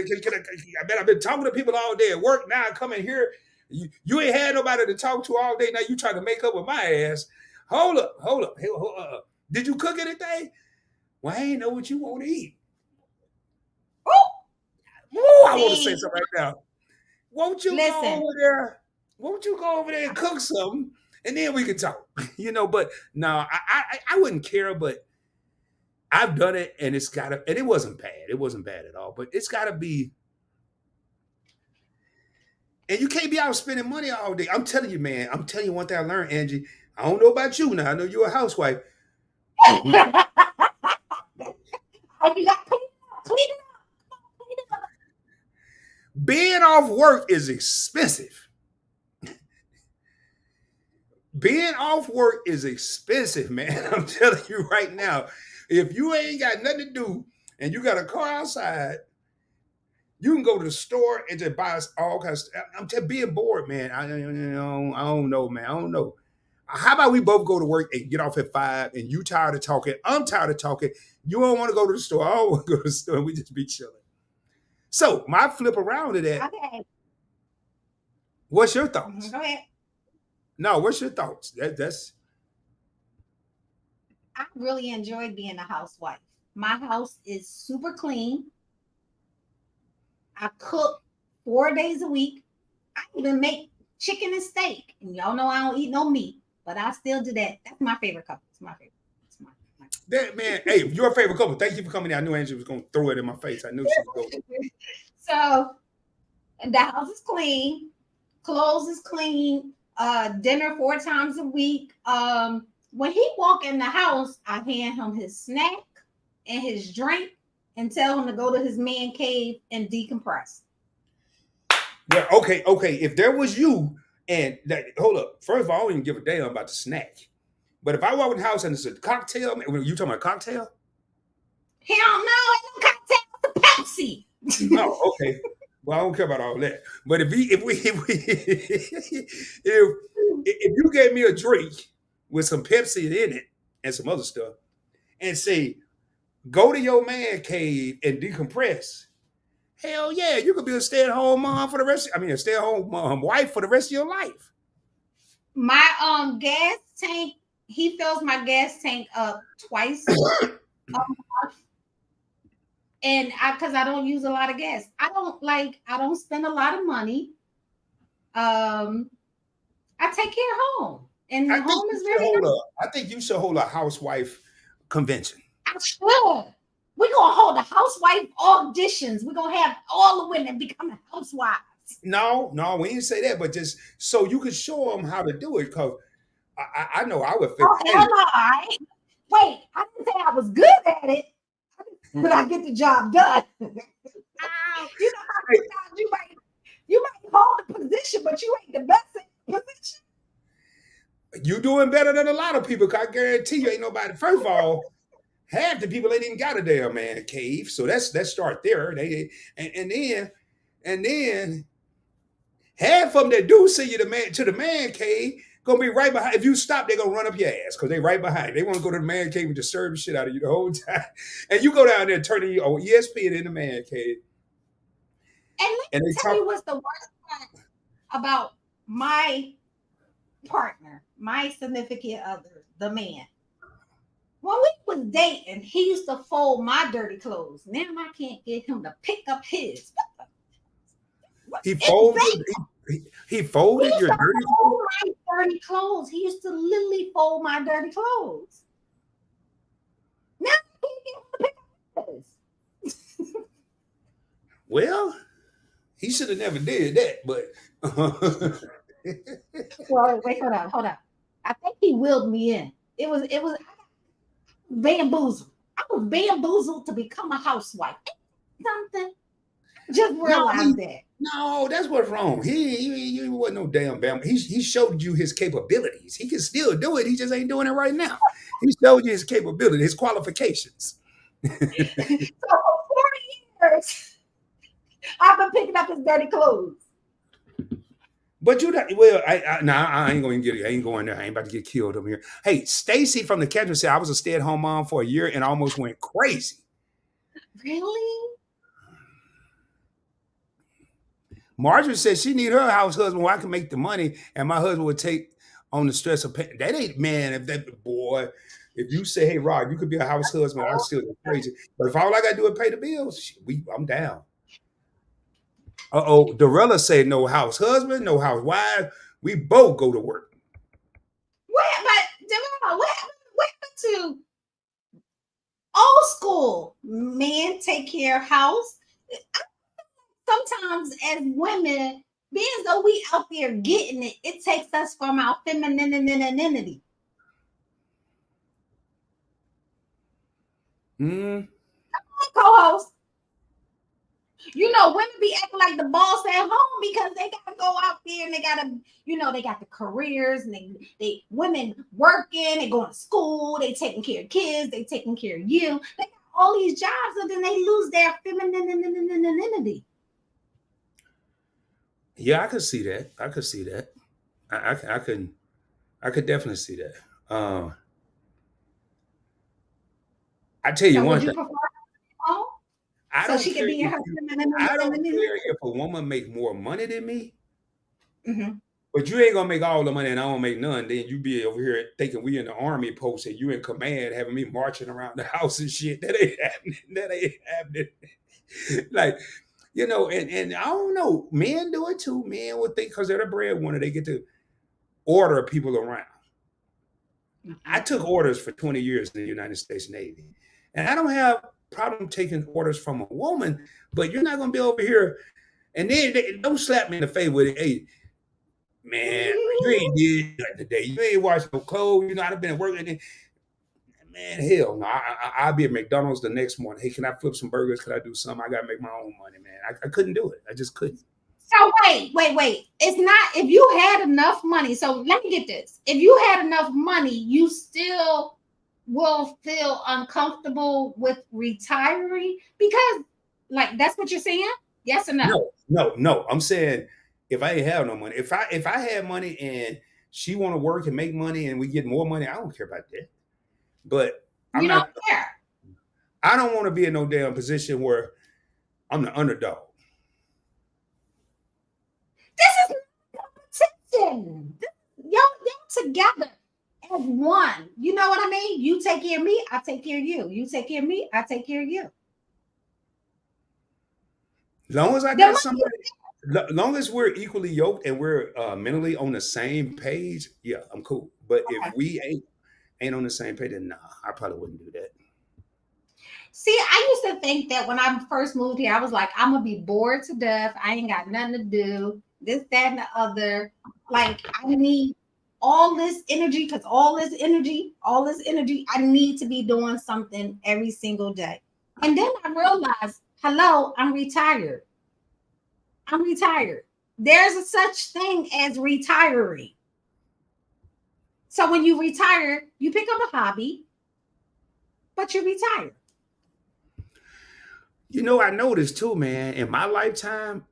bet I've been talking to people all day at work. Now I come in here, you ain't had nobody to talk to all day. Now you trying to make up with my ass. Hold up. Hey, hold up. Did you cook anything? Well, I ain't know what you want to eat. Woo, I want to say See, something right now. Won't you go listen, over there? Won't you go over there and cook something, and then we can talk? But no, I wouldn't care. But I've done it, and it's gotta, and it wasn't bad. It wasn't bad at all. But it's gotta be, and you can't be out spending money all day. I'm telling you, man. I'm telling you one thing I learned, Angie. I don't know about you now. I know you're a housewife. oh, you got clean it up, clean it up. Being off work is expensive. Being off work is expensive, man. I'm telling you right now. If you ain't got nothing to do and you got a car outside, you can go to the store and just buy all kinds of stuff. I'm just being bored, man. I don't know, man. I don't know. How about we both go to work and get off at 5 and you tired of talking? I'm tired of talking. You don't want to go to the store. I don't want to go to the store. We just be chilling. So my flip around to that, Okay. what's your Mhm, thoughts? go ahead. No, what's your thoughts? That's I really enjoyed being a housewife. My house is super clean. I cook 4 days a week. I even make chicken and steak. And y'all know I don't eat no meat, but I still do that. That's my favorite couple. It's my favorite. It's my that man. Hey, your favorite couple. Thank you for coming in. I knew Angie was gonna throw it in my face. I knew she was going. So the house is clean, clothes is clean, dinner 4 times a week. When he walk in the house, I hand him his snack and his drink and tell him to go to his man cave and decompress. Yeah, okay. If there was you and that, hold up. First of all, I don't even give a damn about the snack. But if I walk in the house and it's a cocktail, when you talking about cocktail? He don't know. Ain't no cocktail with the Pepsi. Oh, okay. Well, I don't care about all that. But if you gave me a drink with some Pepsi in it and some other stuff, and say go to your man cave and decompress, hell yeah, you could be a stay at home mom for the rest. I mean, a stay at home wife for the rest of your life. My gas tank, he fills my gas tank up twice a month. And I because I don't use a lot of gas. I don't spend a lot of money. Um I take care of home. And I the think home you is should very hold nice. a. I think you should hold a housewife convention. I should. We're gonna hold a housewife auditions. We're gonna have all the women becoming housewives. No, no, we didn't say that, but just so you could show them how to do it. Because I know I would fit. Oh Hey, hell no! Wait, I didn't say I was good at it, but I get the job done. You know how hey, sometimes you might hold the position, but you ain't the best in the position. you doing better than a lot of people. 'Cause I guarantee you, ain't nobody. First of all, half the people ain't even got a damn man cave. So let's start there. And then and then half of them that do see you to the man cave gonna be right behind. If you stop, they're gonna run up your ass because they right behind. They want to go to the man cave and disturb the shit out of you the whole time. And you go down there turning you on ESPN in the man cave, And let and me they tell talk. you what's the worst part about my partner, my significant other, the man. When we was dating, he used to fold my dirty clothes. Now I can't get him to pick up his. What He is folded. that? He He folded used your to dirty clothes. fold my dirty clothes. He used to literally fold my dirty clothes. Now I can't get him to pick up his. Well, he should have never did that, but Well, wait, hold on. I think he willed me in. It was bamboozled. I was bamboozled to become a housewife. Something. Just no, realize that. no, that's what's wrong. He wasn't no damn bam. He showed you his capabilities. He can still do it. He just ain't doing it right now. He showed you his capability, his qualifications. So for 40 years, I've been picking up his dirty clothes. But you not well. Nah, I ain't going to get it. I ain't going there. I ain't about to get killed over here. Hey, Stacy from the Catchment said I was a stay-at-home mom for a year and almost went crazy. Really? Marjorie said she need her house husband where I can make the money and my husband would take on the stress of paying. That ain't man. If that boy, if you say, hey Rod, you could be a house husband, I still go crazy. But if all I gotta do is pay the bills, I'm down. Uh-oh. Dorella said no house husband, no house wife. We both go to work. What happened to old school? Men take care of house. Sometimes as women, being as though we out there getting it, it takes us from our femininity. Hmm. Co-host. You know, women be acting like the boss at home because they gotta go out there and they gotta, they got the careers and they women working, they going to school, they taking care of kids, they taking care of you. They got all these jobs, and then they lose their femininity. Yeah, I could see that. I could see that. I could definitely see that. Uh, I tell you So one would thing. you prefer home I so don't she could care be in if her you. I don't femininity? care if a woman make more money than me. Mm-hmm. But you ain't gonna make all the money and I don't make none. Then you be over here thinking we in the army post and you in command having me marching around the house and shit. That ain't happening. That ain't happening. Like, and I don't know. Men do it too. Men would think because they're the breadwinner, they get to order people around. I took orders for 20 years in the United States Navy. And I don't have problem taking orders from a woman, but you're not gonna be over here and then don't slap me in the face with it. Hey, man, you ain't did nothing today. You ain't washed no clothes. I've been working. Man, hell no. I'll be at McDonald's the next morning. Hey, can I flip some burgers? Can I do something? I got to make my own money, man. I couldn't do it. I just couldn't. So wait. It's not if you had enough money. So let me get this. If you had enough money, you still will feel uncomfortable with retiring because, like, that's what you're saying. Yes or no? No, no, no. I'm saying if I ain't have no money, if I had money and she want to work and make money and we get more money, I don't care about that. But I'm You don't not. care. I don't want to be in no damn position where I'm the underdog. This is competition. Y'all together as one. You know what I mean? You take care of me, I take care of you. You take care of me, I take care of you. Long as I The got money, somebody, long as we're equally yoked and we're mentally on the same page, yeah, I'm cool. But if okay. we ain't on the same page, then nah, I probably wouldn't do that. See, I used to think that when I first moved here, I was like, I'm gonna be bored to death. I ain't got nothing to do. This, that, and the other. Like, I need all this energy because all this energy, I need to be doing something every single day. And then I realized, hello, I'm retired. I'm retired. There's a such thing as retiring. So when you retire, you pick up a hobby, but you retire. I noticed too, man. In my lifetime,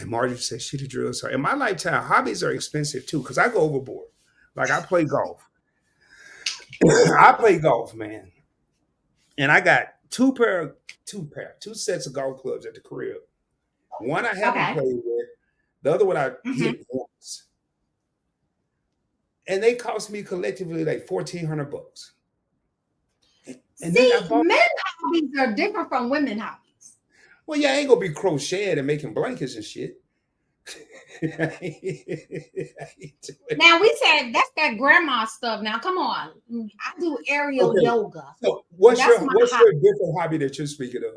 Marjorie said she the drill. Sorry, in my lifetime, hobbies are expensive too because I go overboard. Like I play golf. I play golf, man, and I got two sets of golf clubs at the crib. One I haven't Okay. played with. The other one I Mhm. hit once, and they cost me collectively like $1,400. And then I See, bought. men hobbies are different from women hobbies. Well, yeah, I ain't gonna be crocheting and making blankets and shit. I ain't doing Now we said that's that grandma stuff. Now come on, I do aerial Okay. yoga. So what's That's your my what's hobby. your different hobby that you're speaking of?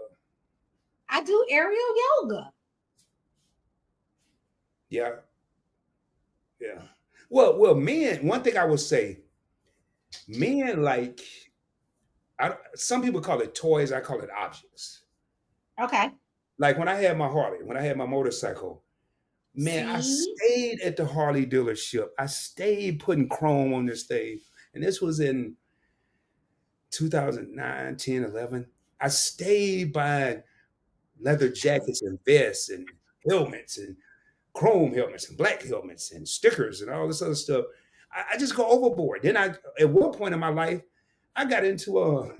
I do aerial yoga. Yeah, yeah. Well, men. One thing I would say, men like some people call it toys. I call it objects. Okay. Like when I had my Harley, when I had my motorcycle, man, I See, stayed at the Harley dealership. I stayed putting chrome on this thing, and this was in 2009, 10, 11. I stayed buying leather jackets and vests and helmets and chrome helmets and black helmets and stickers and all this other stuff. I just go overboard. Then at one point in my life, I got into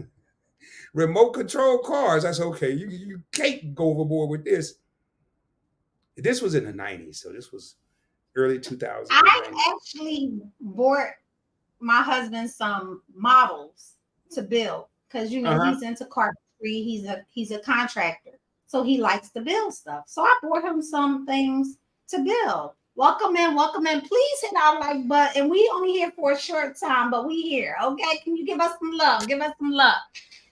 remote control cars. I said, okay, you can't go overboard with this. This was in the 90s, so this was early 2000s and I 90s. actually bought my husband some models to build because you know Uh-huh. he's into carpentry. He's a contractor, so he likes to build stuff. So I bought him some things to build. Welcome in, welcome in. Please hit our like button. We only here for a short time, but we here. Okay, can you give us some love? Give us some love.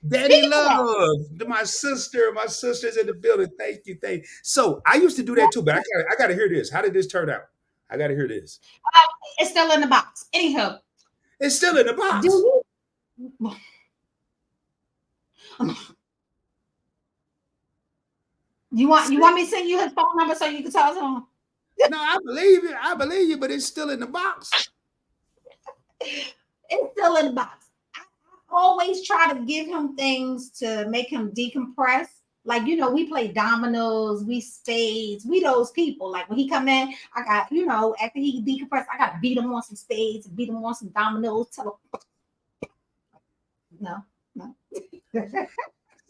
Daddy Speaking of love that, to my sister's in the building. Thank you, thank you. So I used to do that too, but I gotta hear this. How did this turn out? I gotta hear this. it's still in the box. Anyhow, It's still in the box. do you want me to send you his phone number so you can talk to him? No, I believe you. I believe you, but it's still in the box. It's still in the box. I always try to give him things to make him decompress. Like, we play dominoes, we spades, we those people. Like when he come in, I got, after he decompress, I gotta beat him on some spades, beat him on some dominoes, tell him no, no.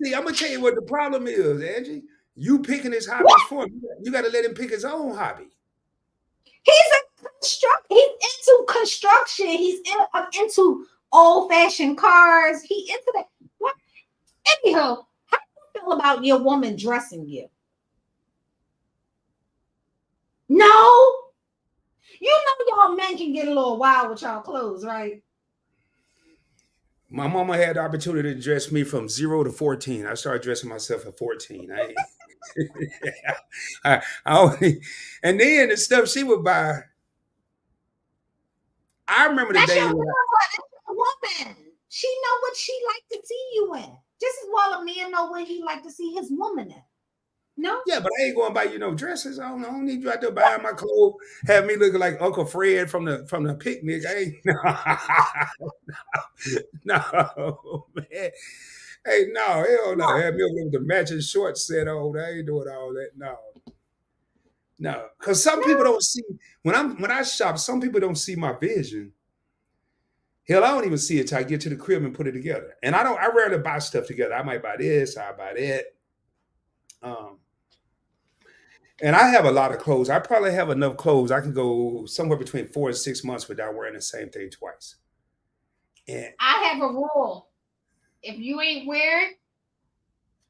See, I'm gonna tell you what the problem is, Angie. You picking his hobbies for him. You got to let him pick his own hobby. He's into construction. Into old fashioned cars. He into that. What? Anyhow, how do you feel about your woman dressing you? No, y'all men can get a little wild with y'all clothes, right? My mama had the opportunity to dress me from 0 to 14. I started dressing myself at 14. I only, and then the stuff she would buy. I remember the That's your days when woman. That's your woman. She know what she like to see you in. Just as well a man know what he like to see his woman in. No, yeah, but I ain't going to buy you no dresses. I don't need you out there buying my clothes, have me looking like Uncle Fred from the picnic. I ain't no man. Hey, no, hell no. Have me over with the matching shorts set on. I ain't doing all that. No. No. Because some people no. don't see when I shop, some people don't see my vision. Hell, I don't even see it till I get to the crib and put it together. And I rarely buy stuff together. I might buy this, I buy that. Um, And I have a lot of clothes. I probably have enough clothes. I can go somewhere between 4 and 6 months without wearing the same thing twice. And I have a rule. If you ain't wear it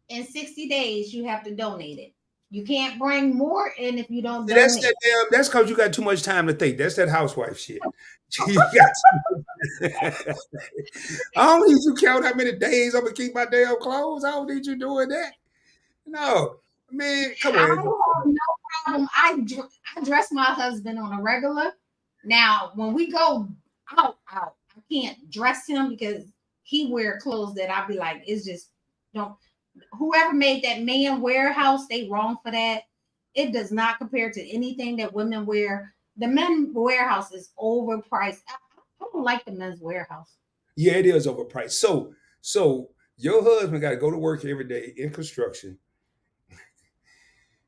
in 60 days, you have to donate it. You can't bring more in if you don't see, that's that donate. damn. That's because you got too much time to think. That's that housewife shit. You got. I don't need you count how many days I'm gonna keep my damn clothes. I don't need you doing that. No, man, come I on. have no problem. I dress my husband on a regular. Now, when we go out, I can't dress him because he wear clothes that I'll be like, it's just don't. Whoever made that man warehouse, they wrong for that. It does not compare to anything that women wear. The men warehouse is overpriced. I don't like the men's warehouse. Yeah, it is overpriced. So your husband got to go to work every day in construction.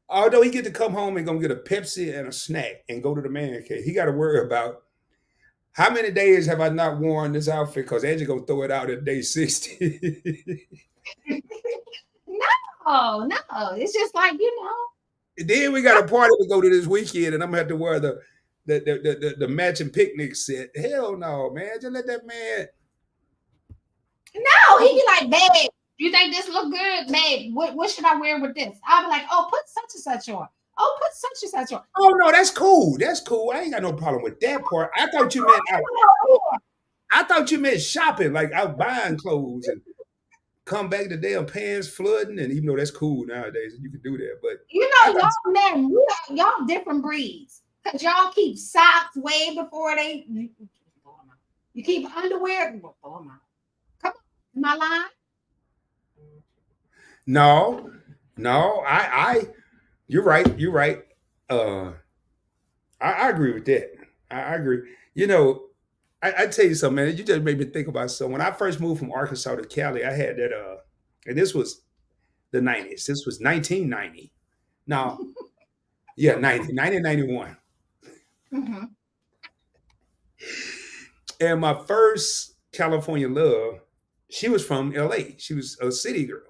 Although he get to come home and gonna get a Pepsi and a snack and go to the man cave, he got to worry about how many days have I not worn this outfit because Angie gonna throw it out at day 60. No, it's just like And then we got a party to go to this weekend, and I'm gonna have to wear the matching picnic set. Hell no, man! Just let that man. no, he be like, babe, you think this look good, babe? What should I wear with this? I'll be like, oh, put such and such on. Oh, put such and such on. Oh no, that's cool. That's cool. I ain't got no problem with that part. I thought you meant out. I thought you meant shopping, like out buying clothes and come back to damn pants flooding. And even though that's cool nowadays, you can do that. But You I know, thought, y'all men, y'all different breeds. Cause y'all keep socks way before they. You keep underwear. Come on, my line. no, no, you're right. You're right. Uh, I agree with that. I agree. You know, I tell you something, man. You just made me think about something. When I first moved from Arkansas to Cali, I had that. And this was the '90s. This was 1990. Now, yeah, 1991. Mm-hmm. And my first California love, she was from LA. She was a city girl.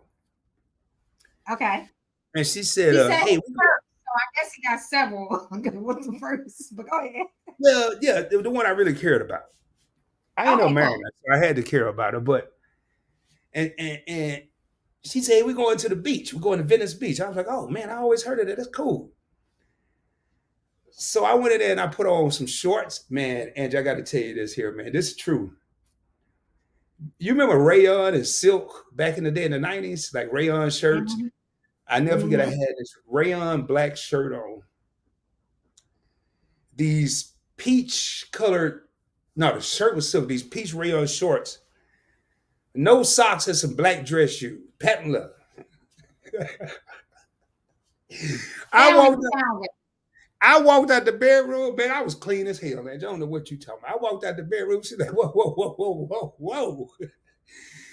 Okay. And she said, He said hey, he first, so I guess he got several. What's the first? But go ahead. well, yeah, the one I really cared about. I ended up Okay, marrying cool. her, so I had to care about her. But and she said, we're going to the beach. We're going to Venice Beach. I was like, oh man, I always heard of that. That's cool. So I went in there and I put on some shorts. Man, Angie, I got to tell you this here, man. This is true. You remember rayon and silk back in the day in the 90s, like rayon shirts? Mm-hmm. I never forget I Mm-hmm. had this rayon black shirt on. These peach colored, no, the shirt was silk, these peach rayon shorts, no socks and some black dress shoes, patent leather. I Sound walked it, sound it. I walked out the bedroom, man. I was clean as hell, man. I don't know what you talking about. I walked out the bedroom. She's like, whoa, whoa, whoa, whoa, whoa, whoa.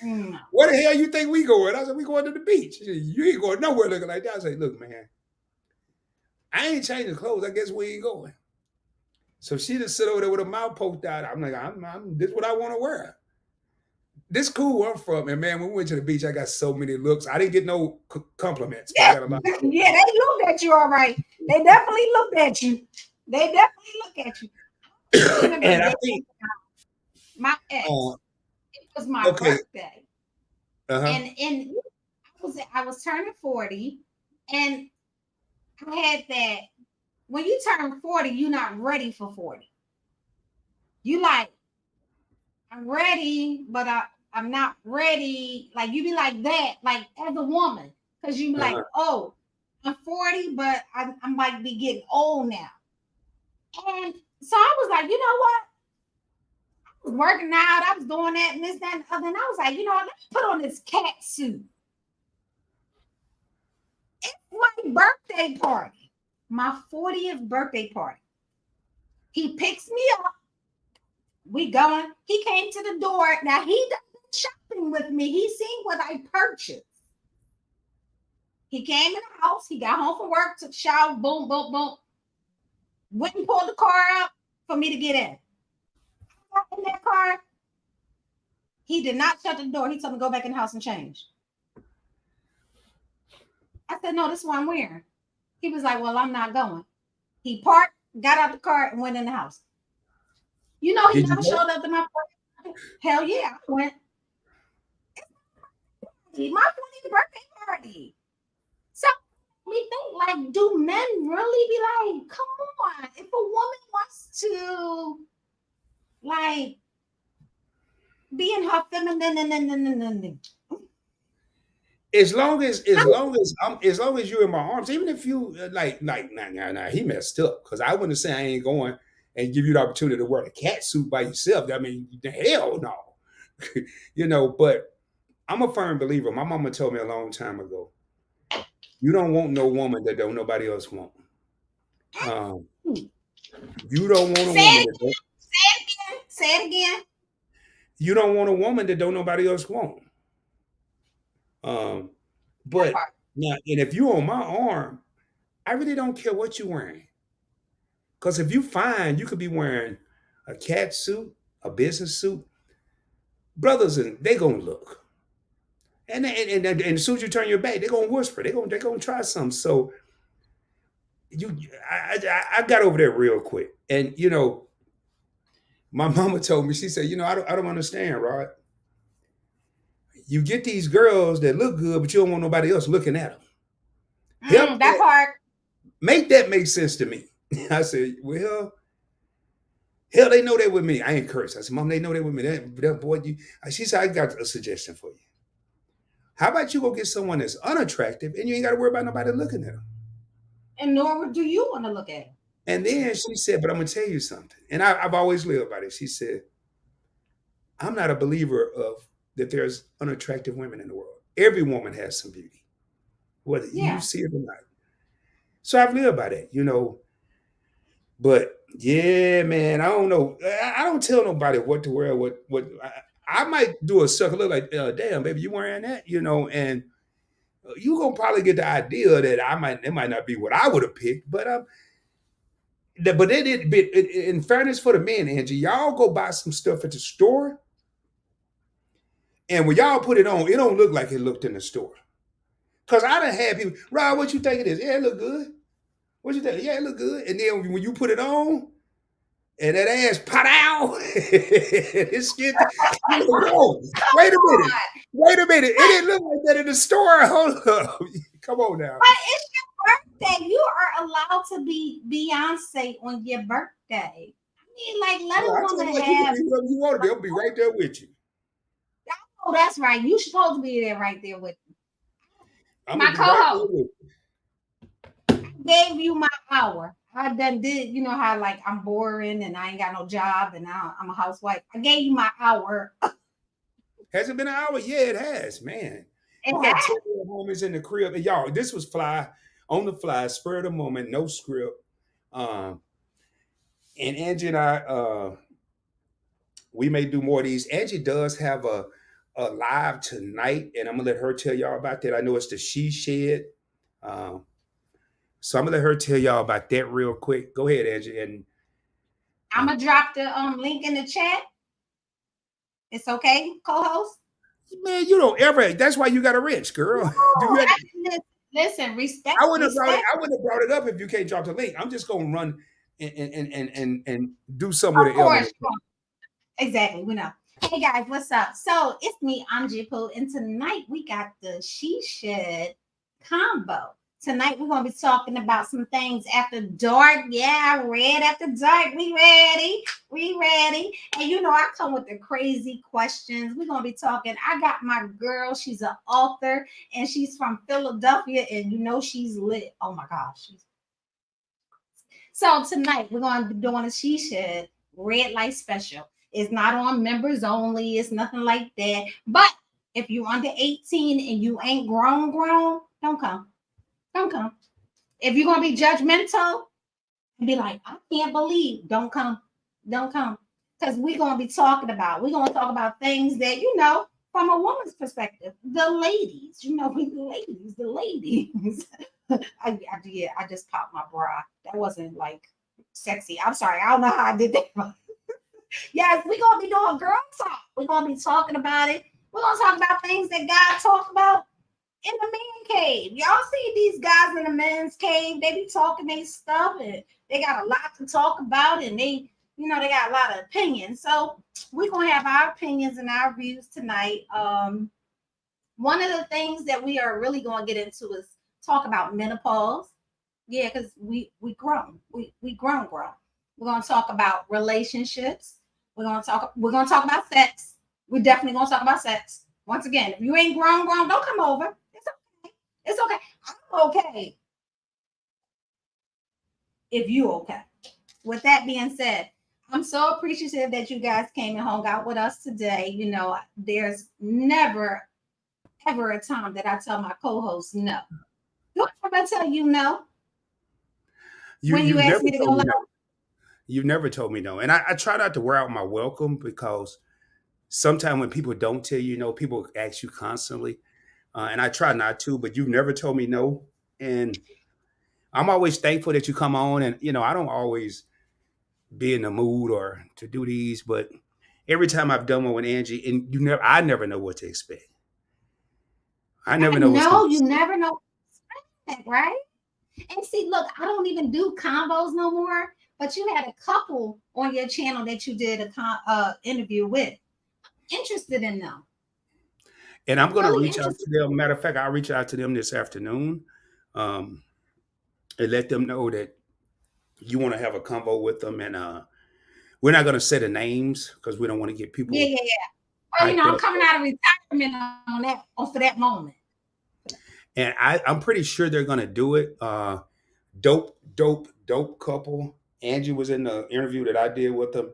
Mm. Where the hell you think we going? I said, we going to the beach. She said, you ain't going nowhere looking like that. I said, look, man, I ain't changing clothes. I guess we ain't going. So she just sit over there with her mouth poked out. I'm like, this is what I want to wear. This cool where I'm from. And man, when we went to the beach, I got so many looks. I didn't get no compliments, but I Yeah, got a lot. yeah, they looked at you all right. They definitely looked at you. They definitely look at you. I remember And I dating think, my uh, ex. It was my okay, birthday, uh-huh. and I was turning 40, and I had that. When you turn 40, you're not ready for 40. You like, I'm ready, but I'm not ready. Like you be like that, like as a woman, because you be like, Uh-huh. oh, I'm 40, but I'm like be getting old now. And so I was like, you know what? I was working out, I was doing that and this, that, and the other. And I was like, you know what? Let me put on this cat suit. It's my birthday party, my 40th birthday party. He picks me up. We going. He came to the door. Now he done shopping with me. He seen what I purchased. He came in the house. He got home from work, took a shower, boom, boom, boom. Went and pulled the car out for me to get in. Got in that car. He did not shut the door. He told me to go back in the house and change. I said, no, this is what I'm wearing. He was like, well, I'm not going. He parked, got out the car, and went in the house. You know, he Did you never go? showed up to my party. Hell yeah, I went to my 20th birthday party. So we think, like, do men really be like, come on, if a woman wants to like be in her feminine, as long as you're in my arms, even if you nah, he messed up because I wouldn't say I ain't going and give you the opportunity to wear a cat suit by yourself. I mean, the hell no, But I'm a firm believer. My mama told me a long time ago, you don't want no woman that don't nobody else want. Um, you don't want a say woman it that don't, again, say it again. you don't want a woman that don't nobody else want. Um, That but part. now, and if you on my arm, I really don't care what you're wearing. Because if you find you could be wearing a cat suit, a business suit, brothers and they gonna look. And as soon as you turn your back, they're gonna whisper. They're gonna try something. So I got over there real quick. And my mama told me, she said, I don't understand, Rod. You get these girls that look good, but you don't want nobody else looking at them. Help That that part. make that make sense to me. I said, well, hell, they know they with me. I ain't cursed. I said, Mom, they know they with me. That boy, she said, I got a suggestion for you. How about you go get someone that's unattractive and you ain't got to worry about nobody looking at them? And nor do you want to look at it. And then she said, but I'm going to tell you something. And I've always lived by this. She said, I'm not a believer of that there's unattractive women in the world. Every woman has some beauty, whether you Yeah. see it or not. So I've lived by that. But yeah, man, I don't know. I don't tell nobody what to wear. What I might do a sucker look like, damn, baby, you wearing that, and you gonna probably get the idea that it might not be what I would have picked, but it did. But in fairness for the men, Angie, y'all go buy some stuff at the store, and when y'all put it on, it don't look like it looked in the store. Cause I done had people, Rob, what you think it is? Yeah, it look good. What you think? Yeah, it look good. And then when you put it on, and that ass pot out, his skin. You like, whoa, wait a minute, wait a minute. It didn't look like that in the store. Hold up, come on now. But it's your birthday. You are allowed to be Beyonce on your birthday. I mean, like, let Well, a I tell you woman what, you can have. be whoever you want to be. I'll be right there with you. Oh, that's right. You supposed to be there right there with I'm my gonna be right there co-host. with you. Gave you my hour. I done did. You know how like I'm boring and I ain't got no job and I'm a housewife. I gave you my hour. Has it been an hour? Yeah, it has, man. It We got 10 has. little homies in the crib. And y'all, this was fly on the fly, spur of the moment, no script. Um, and Angie and we may do more of these. Angie does have a live tonight, and I'm gonna let her tell y'all about that. I know it's the She Shed. Um, so I'm gonna let her tell y'all about that real quick. Go ahead, Angie. And I'm uh, gonna drop the link in the chat. It's okay, co-host. man, you don't ever. That's why you got a wrench, No, girl. Do you? listen, respect, I wouldn't have brought it. respect. I wouldn't have brought it up if you can't drop the link. I'm just gonna run and do something with Of an element. course, exactly. We know. Hey guys, what's up? So it's me, Angiepooh215, and tonight we got the She Shed combo. Tonight we're gonna be talking about some things after dark. Yeah, red after dark. We ready? We ready? And you know I come with the crazy questions. We're gonna be talking. I got my girl. She's an author and she's from Philadelphia, and you know she's lit. Oh my gosh, she's so tonight we're going to be doing a She Shed red light special. It's not on members only. It's nothing like that. But if you're under 18 and you ain't grown, don't come. Don't come. If you're gonna be judgmental and be like, I can't believe, don't come. Don't come. Because we're gonna talk about things that from a woman's perspective. The ladies, we the ladies. I just popped my bra. That wasn't like sexy. I'm sorry. I don't know how I did that. Yes, we're gonna be doing girl talk. We're gonna be talking about it. We're gonna talk about things that God talked about. in the man cave. Y'all see these guys in the men's cave? They be talking their stuff and they got a lot to talk about, and they got a lot of opinions. So we're gonna have our opinions and our views tonight. One of the things that we are really gonna get into is talk about menopause. Yeah, because we grown. We grown. We're gonna talk about relationships. We're gonna talk about sex. We're definitely gonna talk about sex. Once again, if you ain't grown, don't come over. It's okay. It's okay. I'm okay if you okay. With that being said, I'm so appreciative that you guys came and hung out with us today. There's never ever a time that I tell my co-host no. Do I ever tell you no when you You've ask never me to go told me live? no. You've never told me no. And I try not to wear out my welcome because sometimes when people don't tell you no, people ask you constantly. And I try not to, but you've never told me no. And I'm always thankful that you come on. And, I don't always be in the mood or to do these, but every time I've done one with Angie, and I never know what to expect. I I never know what's going know to you never know that, right? And see, look, I don't even do combos no more. But you had a couple on your channel that you did a interview with. Interested in them? And I'm going to Really reach out interested. to them. Matter of fact, I'll reach out to them this afternoon, um, and let them know that you want to have a convo with them. And we're not going to say the names because we don't want to get Yeah, people yeah, yeah. Well, hyped I'm up. coming out of retirement on that for that moment. And I'm pretty sure they're going to do it. Dope couple. Angie was in the interview that I did with them.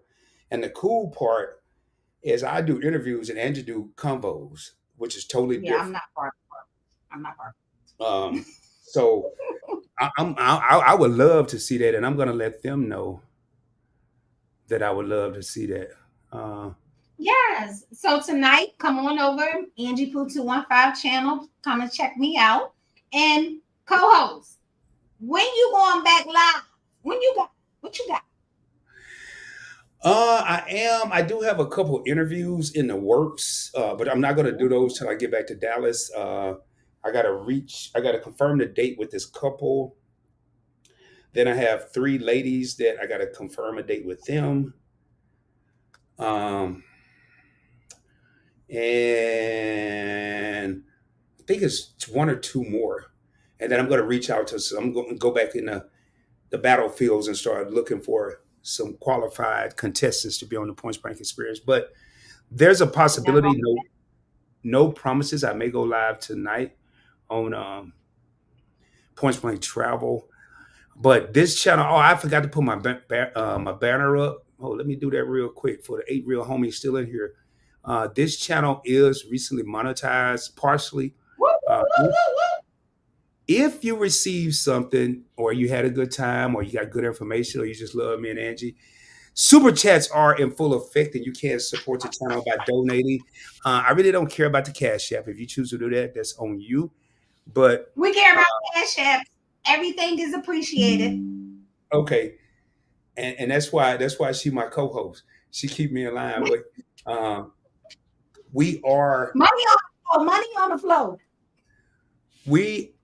And the cool part is I do interviews and Angie do convos, which is totally Yeah, I'm different. not part. I'm not part. Um, so I would love to see that, and I'm going to let them know that I would love to see that. Uh, Yes. So tonight, come on over, Angiepooh215 channel. Come and check me out. And co-host, when you going back live? When you got what you got? I am. I do have a couple interviews in the works, but I'm not going to do those till I get back to Dallas. I got to reach. I got to confirm the date with this couple. Then I have three ladies that I got to confirm a date with them. Um, and I think it's one or two more. And then I'm going to reach out to some. I'm going to go back in the battlefields and start looking for some qualified contestants to be on the Point Blank Experience. But there's a Nothing wrong. possibility. No promises. I may go live tonight on Point Blank Travel. But this channel, oh, I forgot to put my banner up. Oh, let me do that real quick for the 8 Real homies still in here. This channel is recently monetized partially. Woo, Uh, woo, woo, woo. if you receive something or you had a good time or you got good information or you just love me and Angie, super chats are in full effect and you can support the channel by donating. I really don't care about the cash app. If you choose to do that, that's on you. But We care about cash apps. Everything is appreciated. okay, and that's why she my co-host. She keep me in line. But we are Money on the floor. Money on the floor. we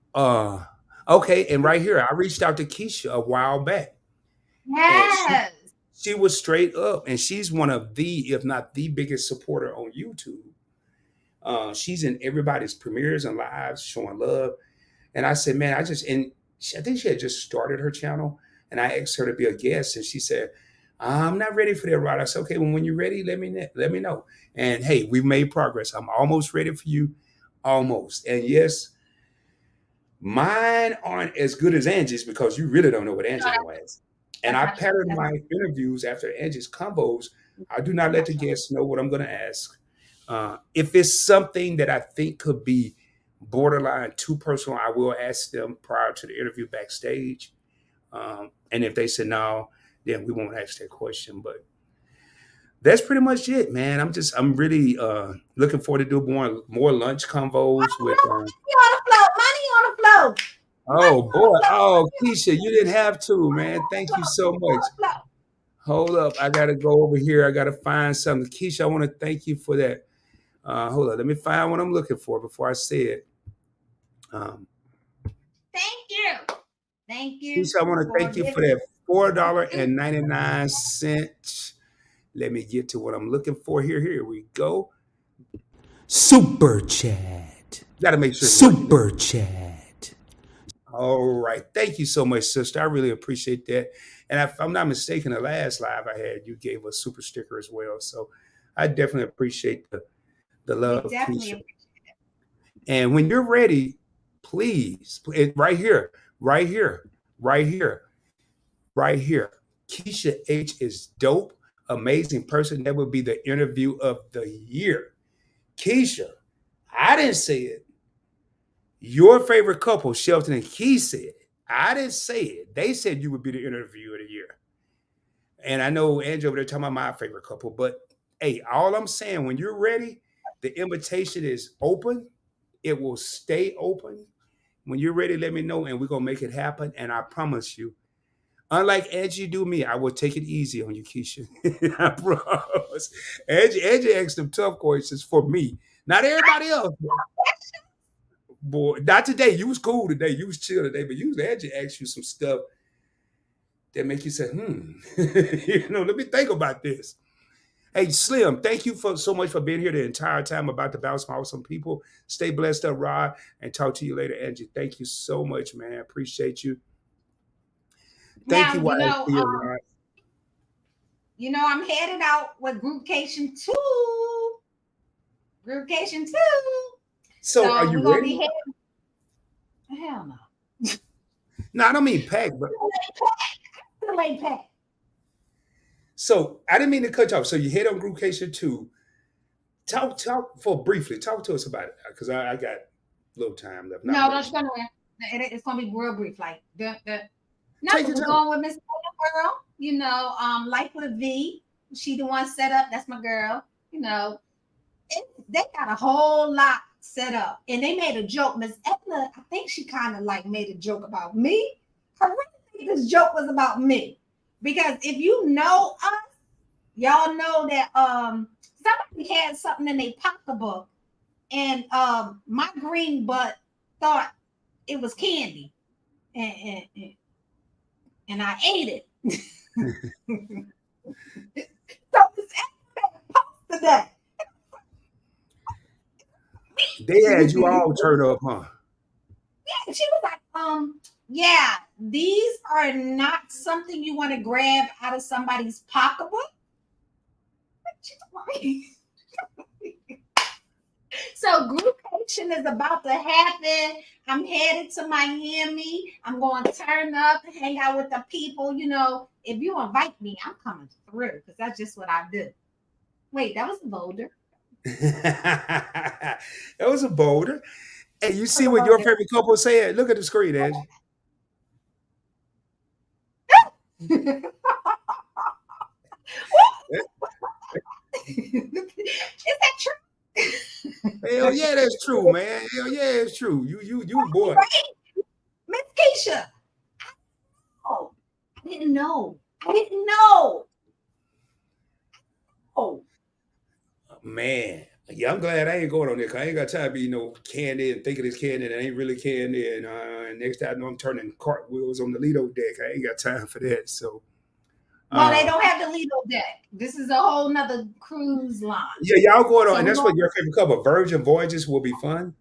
okay. And right here, I reached out to Keisha a while back, and Yes. she was straight up, and she's one of the, if not the biggest supporter on YouTube. She's in everybody's premieres and lives showing love. And I said, man, I think she had just started her channel. And I asked her to be a guest. And she said, I'm not ready for that, Rod. I said, okay, well, when you're ready, let me know. And hey, we've made progress. I'm almost ready for you. Almost. And yes, mine aren't as good as Angie's because you really don't know what No, Angie gonna ask. And that's I not true. pattern That's my interviews after Angie's combos. I do not let not the true. guests know what I'm gonna ask. If it's something that I think could be borderline too personal, I will ask them prior to the interview backstage. And if they say no, then we won't ask that question. But that's pretty much it, man. I'm really looking forward to do more lunch convos Oh, with. no, money on the floor. Money on the floor. Oh Money on the boy, floor. oh Keisha, you didn't have to, man. Thank you so Money on much. the floor. Hold up, I gotta go over here. I gotta find something. Keisha, I want to thank you for that. Hold on, let me find what I'm looking for before I say it. Um, Thank you. Thank you Keisha, I want to for thank you for giving. that $4.99. Let me get to what I'm looking for here. Here we go. Super chat. Got to make sure it's working. Super chat. All right. Thank you so much, sister. I really appreciate that. And if I'm not mistaken, the last live I had, you gave a super sticker as well. So I definitely appreciate the We love, definitely Keisha. And when you're ready, please, right here, right here, right here, right here. Keisha H is dope, amazing person. That would be the interview of the year. Keisha, I didn't say it. Your favorite couple, Shelton and Key, said it. I didn't say it. They said you would be the interview of the year. And I know Andrew over there talking about my favorite couple, but hey, all I'm saying, when you're ready, the invitation is open. It will stay open. When you're ready, let me know, and we're gonna make it happen. And I promise you, unlike Angie do me, I will take it easy on you, Keisha. I promise. Angie asked them tough questions for me, not everybody else. Boy, not today. You was cool today. You was chill today, but Angie asked you some stuff that make you say, let me think about this. Hey, Slim, thank you for so much for being here the entire time about to bounce my awesome people. Stay blessed up, Rod, and talk to you later, Angie. Thank you so much, man. Appreciate you. Thank you, now. YFC, Rod. I'm headed out with Groupcation 2. Groupcation 2. So, are So you we're gonna be ready? heading. Hell no. No, I don't mean pack, but Still ain't packed. so I didn't mean to cut you off. So you hit on Groupcation 2. Talk for briefly. Talk to us about it because I got a little time left. Not No, don't much. you go nowhere. It's gonna be real brief. Like Take nothing. your We're time. going with Miss Girl. Life with a V. She the one set up. That's my girl. They got a whole lot set up, and they made a joke. Miss Edna, I think she kind of like made a joke about me. I really think this joke was about me because if you know us, y'all know that somebody had something in their pocketbook, and my green butt thought it was candy, and I ate it. So Miss Edna posted that. They had you all turned up, huh? She was like, yeah, these are not something you want to grab out of somebody's pocketbook. She's like, so groupation is about to happen. I'm headed to Miami. I'm going to turn up, hang out with the people. If you invite me, I'm coming through because that's just what I do. Wait, that was a boulder. That was a boulder. Hey, you That see was a what your boulder. favorite couple said? Look at the screen, Angie. Is that true? Hell yeah, that's true, man. Hell yeah, it's true. You boy. Right, Miss Keisha. Oh, I didn't know. I didn't know. Oh, Man. Yeah, I'm glad I ain't going on there because I ain't got time to be candy and thinking it's candy and it ain't really candy. And next time I know I'm turning cartwheels on the Lido deck. I ain't got time for that. So no, they uh, don't have the Lido deck. This is a whole nother cruise line. yeah, y'all going on, So and we're that's going. what your favorite couple. Virgin Voyages will be fun.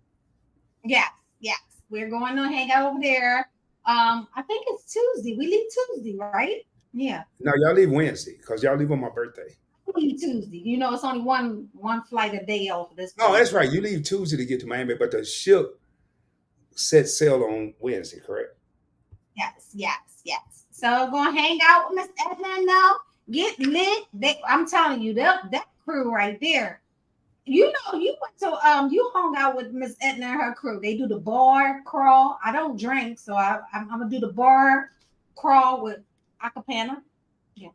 Yes, yes. We're going to hang out over there. I think it's Tuesday. We leave Tuesday, right? Yeah, No, y'all leave Wednesday because y'all leave on my birthday. we leave Tuesday. It's only one flight a day off this Oh, place. that's right. You leave Tuesday to get to Miami, but the ship set sail on Wednesday, correct? Yes, yes, yes. So going to hang out with Miss Edna now. Get lit. I'm telling you, that crew right there. You went to you hung out with Miss Edna and her crew. They do the bar crawl. I don't drink, so I'm gonna do the bar crawl with acapella. Yeah.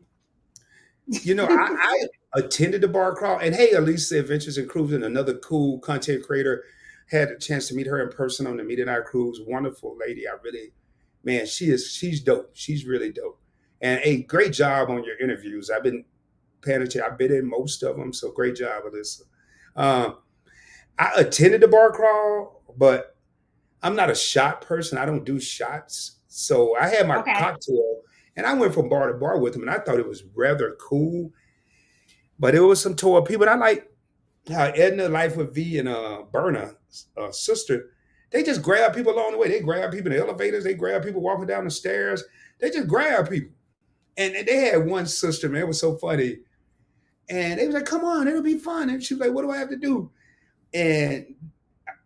I attended the bar crawl, and hey, Elisa Adventures and Cruising, another cool content creator, had a chance to meet her in person on the Meet and I Cruise. Wonderful lady. I really, man, she's dope. She's really dope. And a great job on your interviews. I've been paying attention. I've been in most of them, so great job, Alyssa. Um, I attended the bar crawl, but I'm not a shot person. I don't do shots. So I had my Okay. cocktail and I went from bar to bar with him and I thought it was rather cool. But it was some tour people. And I like how Edna, Life with V, and Berna, sister, they just grab people along the way. They grab people in the elevators. They grab people walking down the stairs. They just grab people. And they had one sister, man, it was so funny. And they was like, come on, it'll be fun. And she was like, what do I have to do? And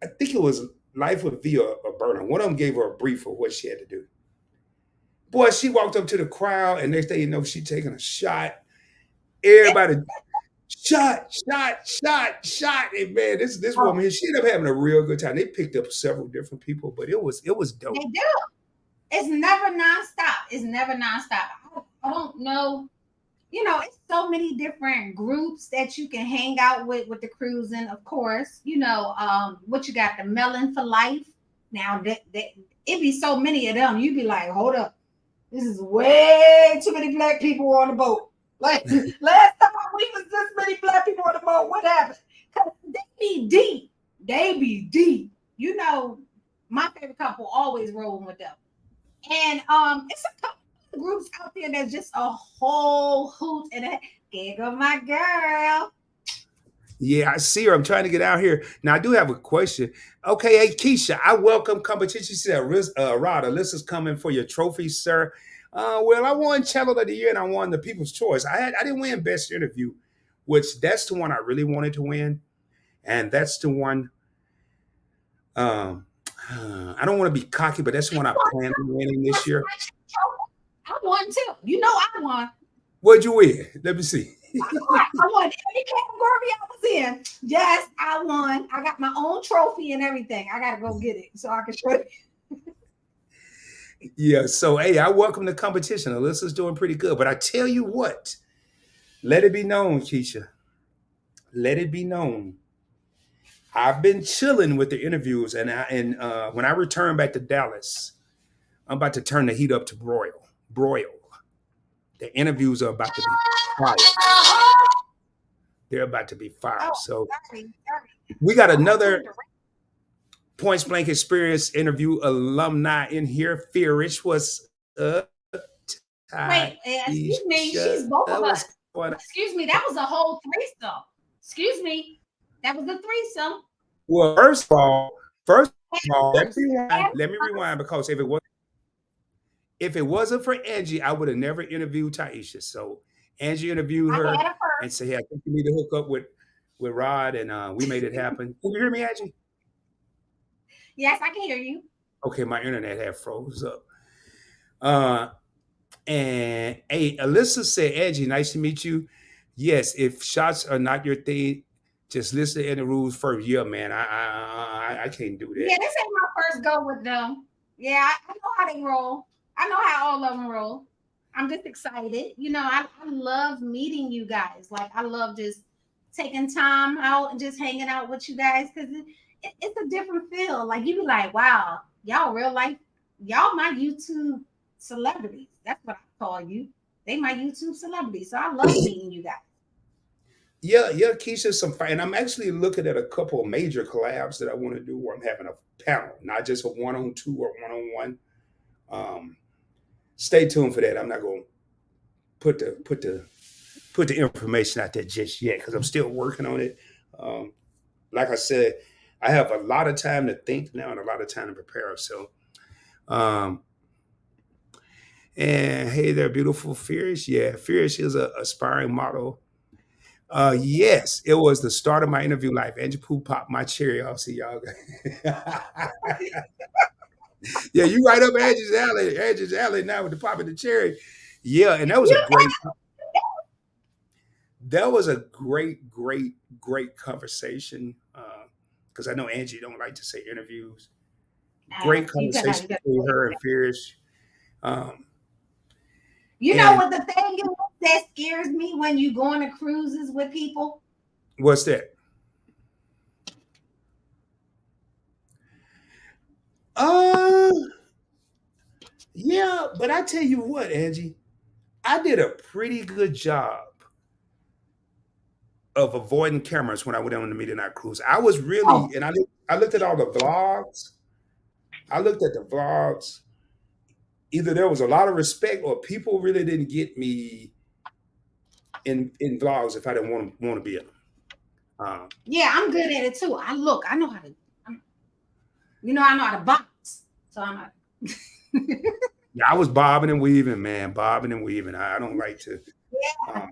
I think it was Life with V or Berna. One of them gave her a brief of what she had to do. Boy, she walked up to the crowd, and next thing you know, she taking a shot. Everybody shot, shot, shot, shot. And man, this Oh, woman here, she ended up having a real good time. They picked up several different people, but it was they dope. do. It's never nonstop. It's never nonstop. I don't know. It's so many different groups that you can hang out with the cruising, of course. What you got, the Melon for Life. Now that it be so many of them, you be like, hold up, this is way too many black people on the boat. Like last time we was this many black people on the boat, what happened? Because they be deep. They be deep. My favorite couple always rolling with them. And it's a couple of groups out there that's just a whole hoot and a giggle, my girl. Yeah, I see her. I'm trying to get out here. Now, I do have a question. Okay, hey, Keisha, I welcome competition. She said, Rod, Alyssa's coming for your trophy, sir. Well, I won Channel of the Year and I won the People's Choice. I didn't win Best Interview, which that's the one I really wanted to win. And that's the one, um, I don't want to be cocky, but that's the one I plan on winning this year. I won too. I won. What'd you win? Let me see. I won every category I was in. Yes, I won. I got my own trophy and everything. I gotta go get it so I can show you. Yeah, so hey, I welcome the competition. Alyssa's doing pretty good. But I tell you what, let it be known, Keisha. Let it be known. I've been chilling with the interviews, and when I return back to Dallas, I'm about to turn the heat up to broil. Broil. The interviews are about to be fire. They're about to be fire. Oh, So sorry, sorry. we got I another turned around. Points Blank Experience interview alumni in here. Fearish was Wait, excuse me. She's Taisha. both of us. What's going on? Excuse me. That was a whole threesome. Excuse me. That was a threesome. Well, first of all, let me First, rewind. and Let me rewind because if it wasn't for Angie, I would have never interviewed Taisha. So Angie interviewed I her had a and first. said, "Hey, I think you need to hook up with Rod," and we made it happen. Can you hear me, Angie? Yes, I can hear you. Okay, my internet had froze up. Uh, and hey, Alyssa said, "Angie, nice to meet you. Yes, if shots are not your thing, just listen in the rules first. Yeah, man, I can't do that. Yeah, this ain't my first go with them. Yeah, I know how they roll. I know how all of them roll. I'm just excited. I love meeting you guys. Like, I love just taking time out and just hanging out with you guys because it's a different feel. Like, you be like, wow, y'all real life, y'all my YouTube celebrities. That's what I call you. They my YouTube celebrities. So I love meeting you guys. Yeah, yeah, Keisha, some fun. And I'm actually looking at a couple of major collabs that I want to do where I'm having a panel, not just a one-on-two or one-on-one. Um, Stay tuned for that. I'm not going to put the information out there just yet because I'm still working on it. Um, like I said, I have a lot of time to think now and a lot of time to prepare. So, um, and hey there, beautiful Fierce. Yeah, Fierce is a aspiring model. Yes, it was the start of my interview life. Angiepooh popped my cherry off. See y'all. Yeah, you right up Angie's alley. Angie's alley now with the popping the cherry. Yeah, and that was a You great. That was a great conversation. Because I know Angie don't like to say interviews. Great you conversation got between her and Fierce. Um, You know and what the thing is that scares me when you go on a cruises with people? what's that? Uh, yeah, but I tell you what, Angie, I did a pretty good job of avoiding cameras when I went on the midnight cruise. I was really, Oh, and I looked at all the vlogs. I looked at the vlogs. Either there was a lot of respect, or people really didn't get me in vlogs if I didn't want to be in them. Um, Yeah, I'm good at it too. I know how to, I'm, I know how to box. So I'm not. yeah, I was bobbing and weaving, man, bobbing and weaving. I don't like to. Yeah, Um,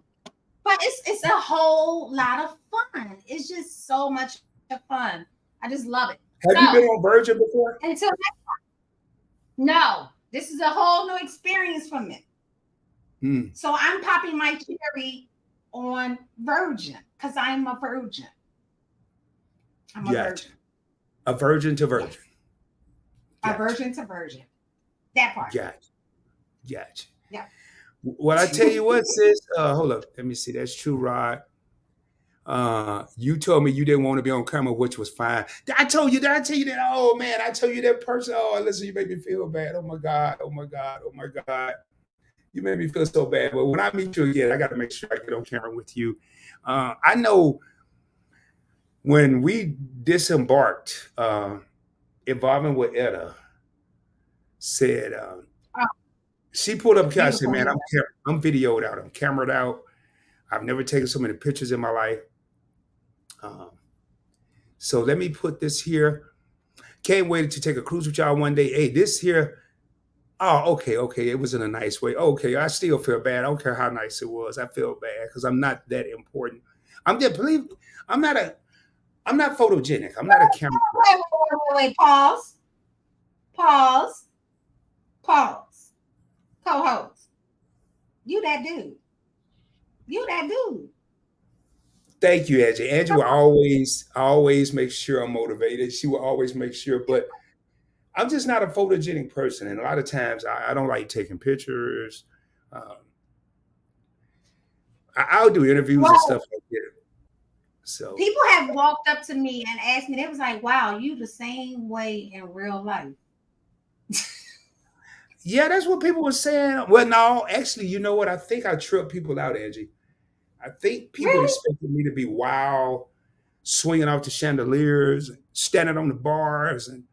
but it's a whole lot of fun. It's just so much of fun. I just love it. So have you been on Virgin before? until no, this is a whole new experience for me. Hmm. So I'm popping my cherry on virgin because I'm a virgin. I'm a Gotcha. virgin. A virgin to virgin. Yes, a Gotcha. virgin to virgin. That part. Gotcha. Gotcha. Yeah. Well, I tell you what, sis. Hold up. Let me see. That's true, Rod. You told me you didn't want to be on camera, which was fine. I told you that. I tell you that. Oh man, I told you that person. Oh, listen, you make me feel bad. Oh my God. Oh my God. Oh my God. You made me feel so bad. But when I meet you again, I got to make sure I get on camera with you. I know when we disembarked, involving with Etta, said Oh, she pulled up. I said, beautiful "Man, hair. I'm videoed out. I'm cameraed out. I've never taken so many pictures in my life. Um, so let me put this here. Can't wait to take a cruise with y'all one day. Hey, this here. Oh, okay, okay. It was in a nice way. Okay, I still feel bad. I don't care how nice it was. I feel bad because I'm not that important. I'm just believe. I'm not a. I'm not photogenic. I'm not a camera person. Wait. Pause. Pause. Pause. Co-host. You that dude. You that dude. Thank you, Angie. Angie will always make sure I'm motivated. She will always make sure, but I'm just not a photogenic person, and a lot of times I don't like taking pictures. Um, I'll do interviews and Well, stuff like that. So people have walked up to me and asked me, they was like, wow, you the same way in real life. yeah, that's what people were saying. Well, no, actually, you know what? I think I tripped people out, Angie. I think people Really? expected me to be wild, swinging off the chandeliers, standing on the bars, and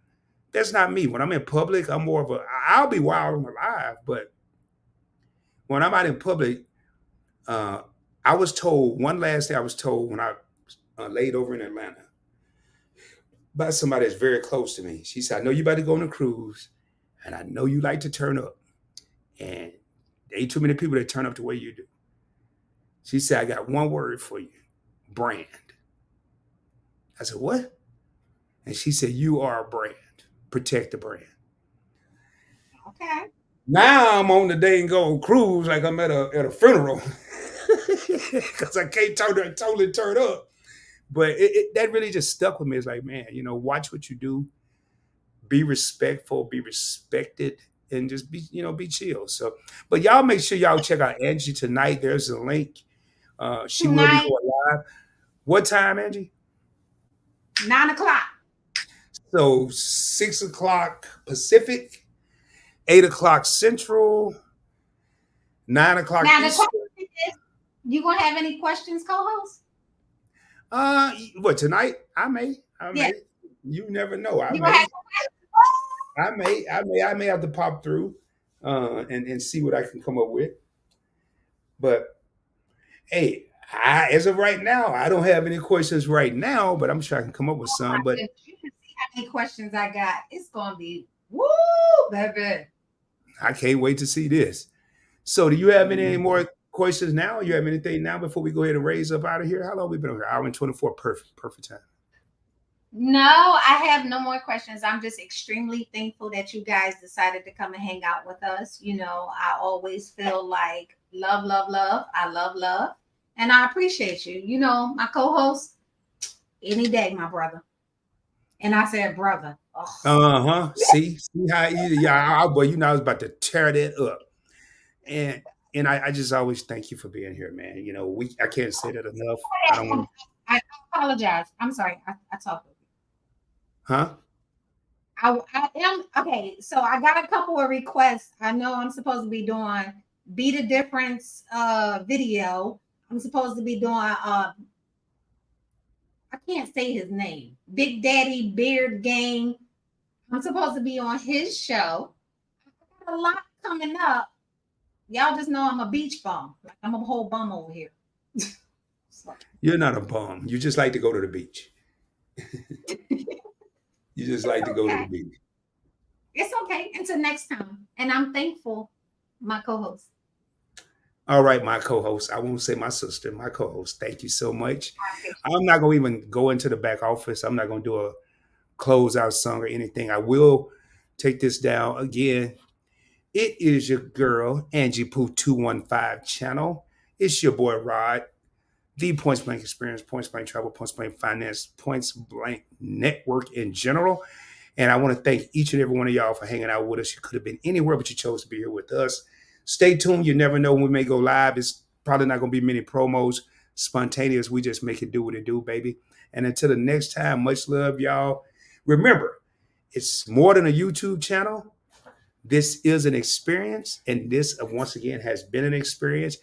that's not me. When I'm in public, I'm more of a. I'll be wild on the live, but when I'm out in public, uh, I was told one last thing. I was told when I laid over in Atlanta by somebody that's very close to me. She said, "I know you about to go on a cruise, and I know you like to turn up, and there ain't too many people that turn up the way you do." She said, "I got one word for you: brand." I said, "What?" And she said, "You are a brand. Protect the brand." Okay. Now I'm on the dang go cruise like I'm at a funeral because I can't totally turn up. But that really just stuck with me. It's like, man, watch what you do, be respectful, be respected, and just be chill. So, but y'all make sure y'all check out Angie tonight. There's a link. She will be Tonight, going live. What time, Angie? 9 o'clock. So 6 o'clock Pacific, 8 o'clock Central, 9 o'clock Now the Eastern. question is, you gonna have any questions, co-host? What tonight? I Yeah. may. You never know. I You gonna have may, I may have to pop through, and see what I can come up with. But hey, as of right now, I don't have any questions right now, but I'm sure I can come up with some. But if you can see how many questions I got, it's gonna be woo, baby. I can't wait to see this. So, do you have any more questions now? You have anything now before we go ahead and raise up out of here? How long we been on here? Hour and 24. Perfect. Perfect time. No, I have no more questions. I'm just extremely thankful that you guys decided to come and hang out with us. I always feel like love, love, love. I love love. And I appreciate you. My co-host, any day, my brother. And I said, brother. Oh. Uh-huh. See how easy. Yeah, boy, I was about to tear that up. And I just always thank you for being here, man. I can't say that enough. I don't want to, I apologize. I'm sorry. I talked. huh? I am okay. So I got a couple of requests. I know I'm supposed to be doing Be the Difference video. I'm supposed to be doing I can't say his name. Big Daddy Beard Gang. I'm supposed to be on his show. I got a lot coming up. Y'all just know I'm a beach bum. Like I'm a whole bum over here. So, You're not a bum. You just like to go to the beach. You just it's like to go to the okay. beach. It's okay. Until next time. And I'm thankful, my co-host. All right, my co-host. I won't say my sister, my co-host. Thank you so much. I appreciate I'm not gonna even go into the back office. I'm not gonna do a closeout song or anything. I will take this down again. It is your girl, Angiepooh215 channel. It's your boy Rod, the Points Blank Experience, Points Blank Travel, Points Blank Finance, Points Blank Network in general. And I want to thank each and every one of y'all for hanging out with us. You could have been anywhere, but you chose to be here with us. Stay tuned. You never know when we may go live. It's probably not going to be many promos, spontaneous. We just make it do what it do, baby. And until the next time, much love, y'all. Remember, it's more than a YouTube channel. This is an experience, and this once again has been an experience.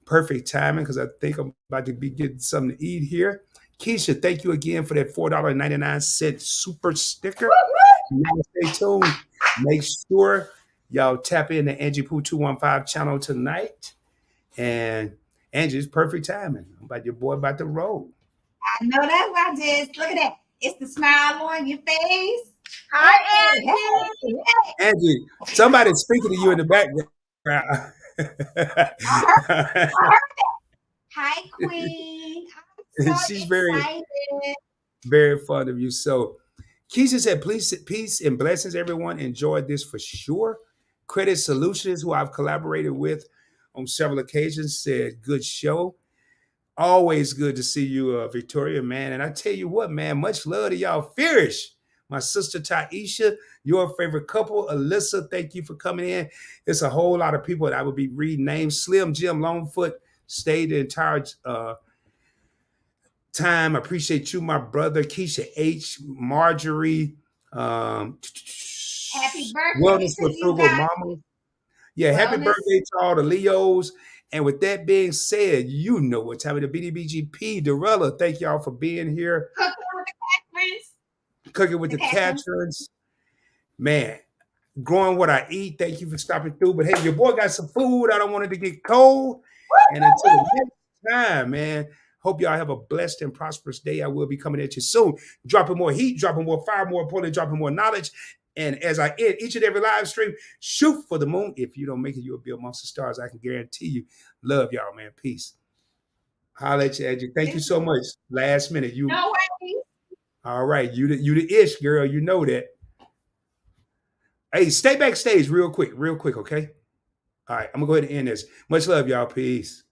Perfect timing because I think I'm about to be getting something to eat here. Keisha, thank you again for that $4.99 super sticker. Y'all stay tuned. Make sure y'all tap in the Angie Poo 215 channel tonight. And Angie's perfect timing. I'm about your boy about to roll. I know that's what I did. Look at that. It's the smile on your face. Hi, Hey, hey, Angie. hey. Angie, somebody's speaking to you in the background. I heard, I heard that. Hi, Queen. I'm so She's very, excited. very fond of you. So Keisha said, please, peace and blessings, everyone. Enjoyed this for sure. Credit Solutions, who I've collaborated with on several occasions, said, good show. Always good to see you, Victoria, man. And I tell you what, man, much love to y'all. Fierce. My sister Taisha, your favorite couple. Alyssa, thank you for coming in. It's a whole lot of people that I would be reading names. Slim Jim Longfoot stayed the entire time. I appreciate you, my brother. Keisha H, Marjorie, um, Happy birthday Wellness to for you Frugal guys. Mama. Yeah, happy Wellness. birthday to all the Leos. And with that being said, you know what time it is. BDBGP, Dorella, thank y'all for being here. Cooking with the Catherines. Cooking with The the Catherines. Catrins. Man, growing what I eat. Thank you for stopping through. But hey, your boy got some food. I don't want it to get cold. And until the next time, man, hope y'all have a blessed and prosperous day. I will be coming at you soon, dropping more heat, dropping more fire, more importantly, dropping more knowledge. And as I end each and every live stream, shoot for the moon. If you don't make it, you'll be amongst the stars. I can guarantee you. Love y'all, man. Peace. Holla at you, Edgy. Thank you It's so much. Last minute. You no way. all right. You the ish girl. You know that. Hey, stay backstage real quick, okay? All right, I'm gonna go ahead and end this. Much love, y'all. Peace.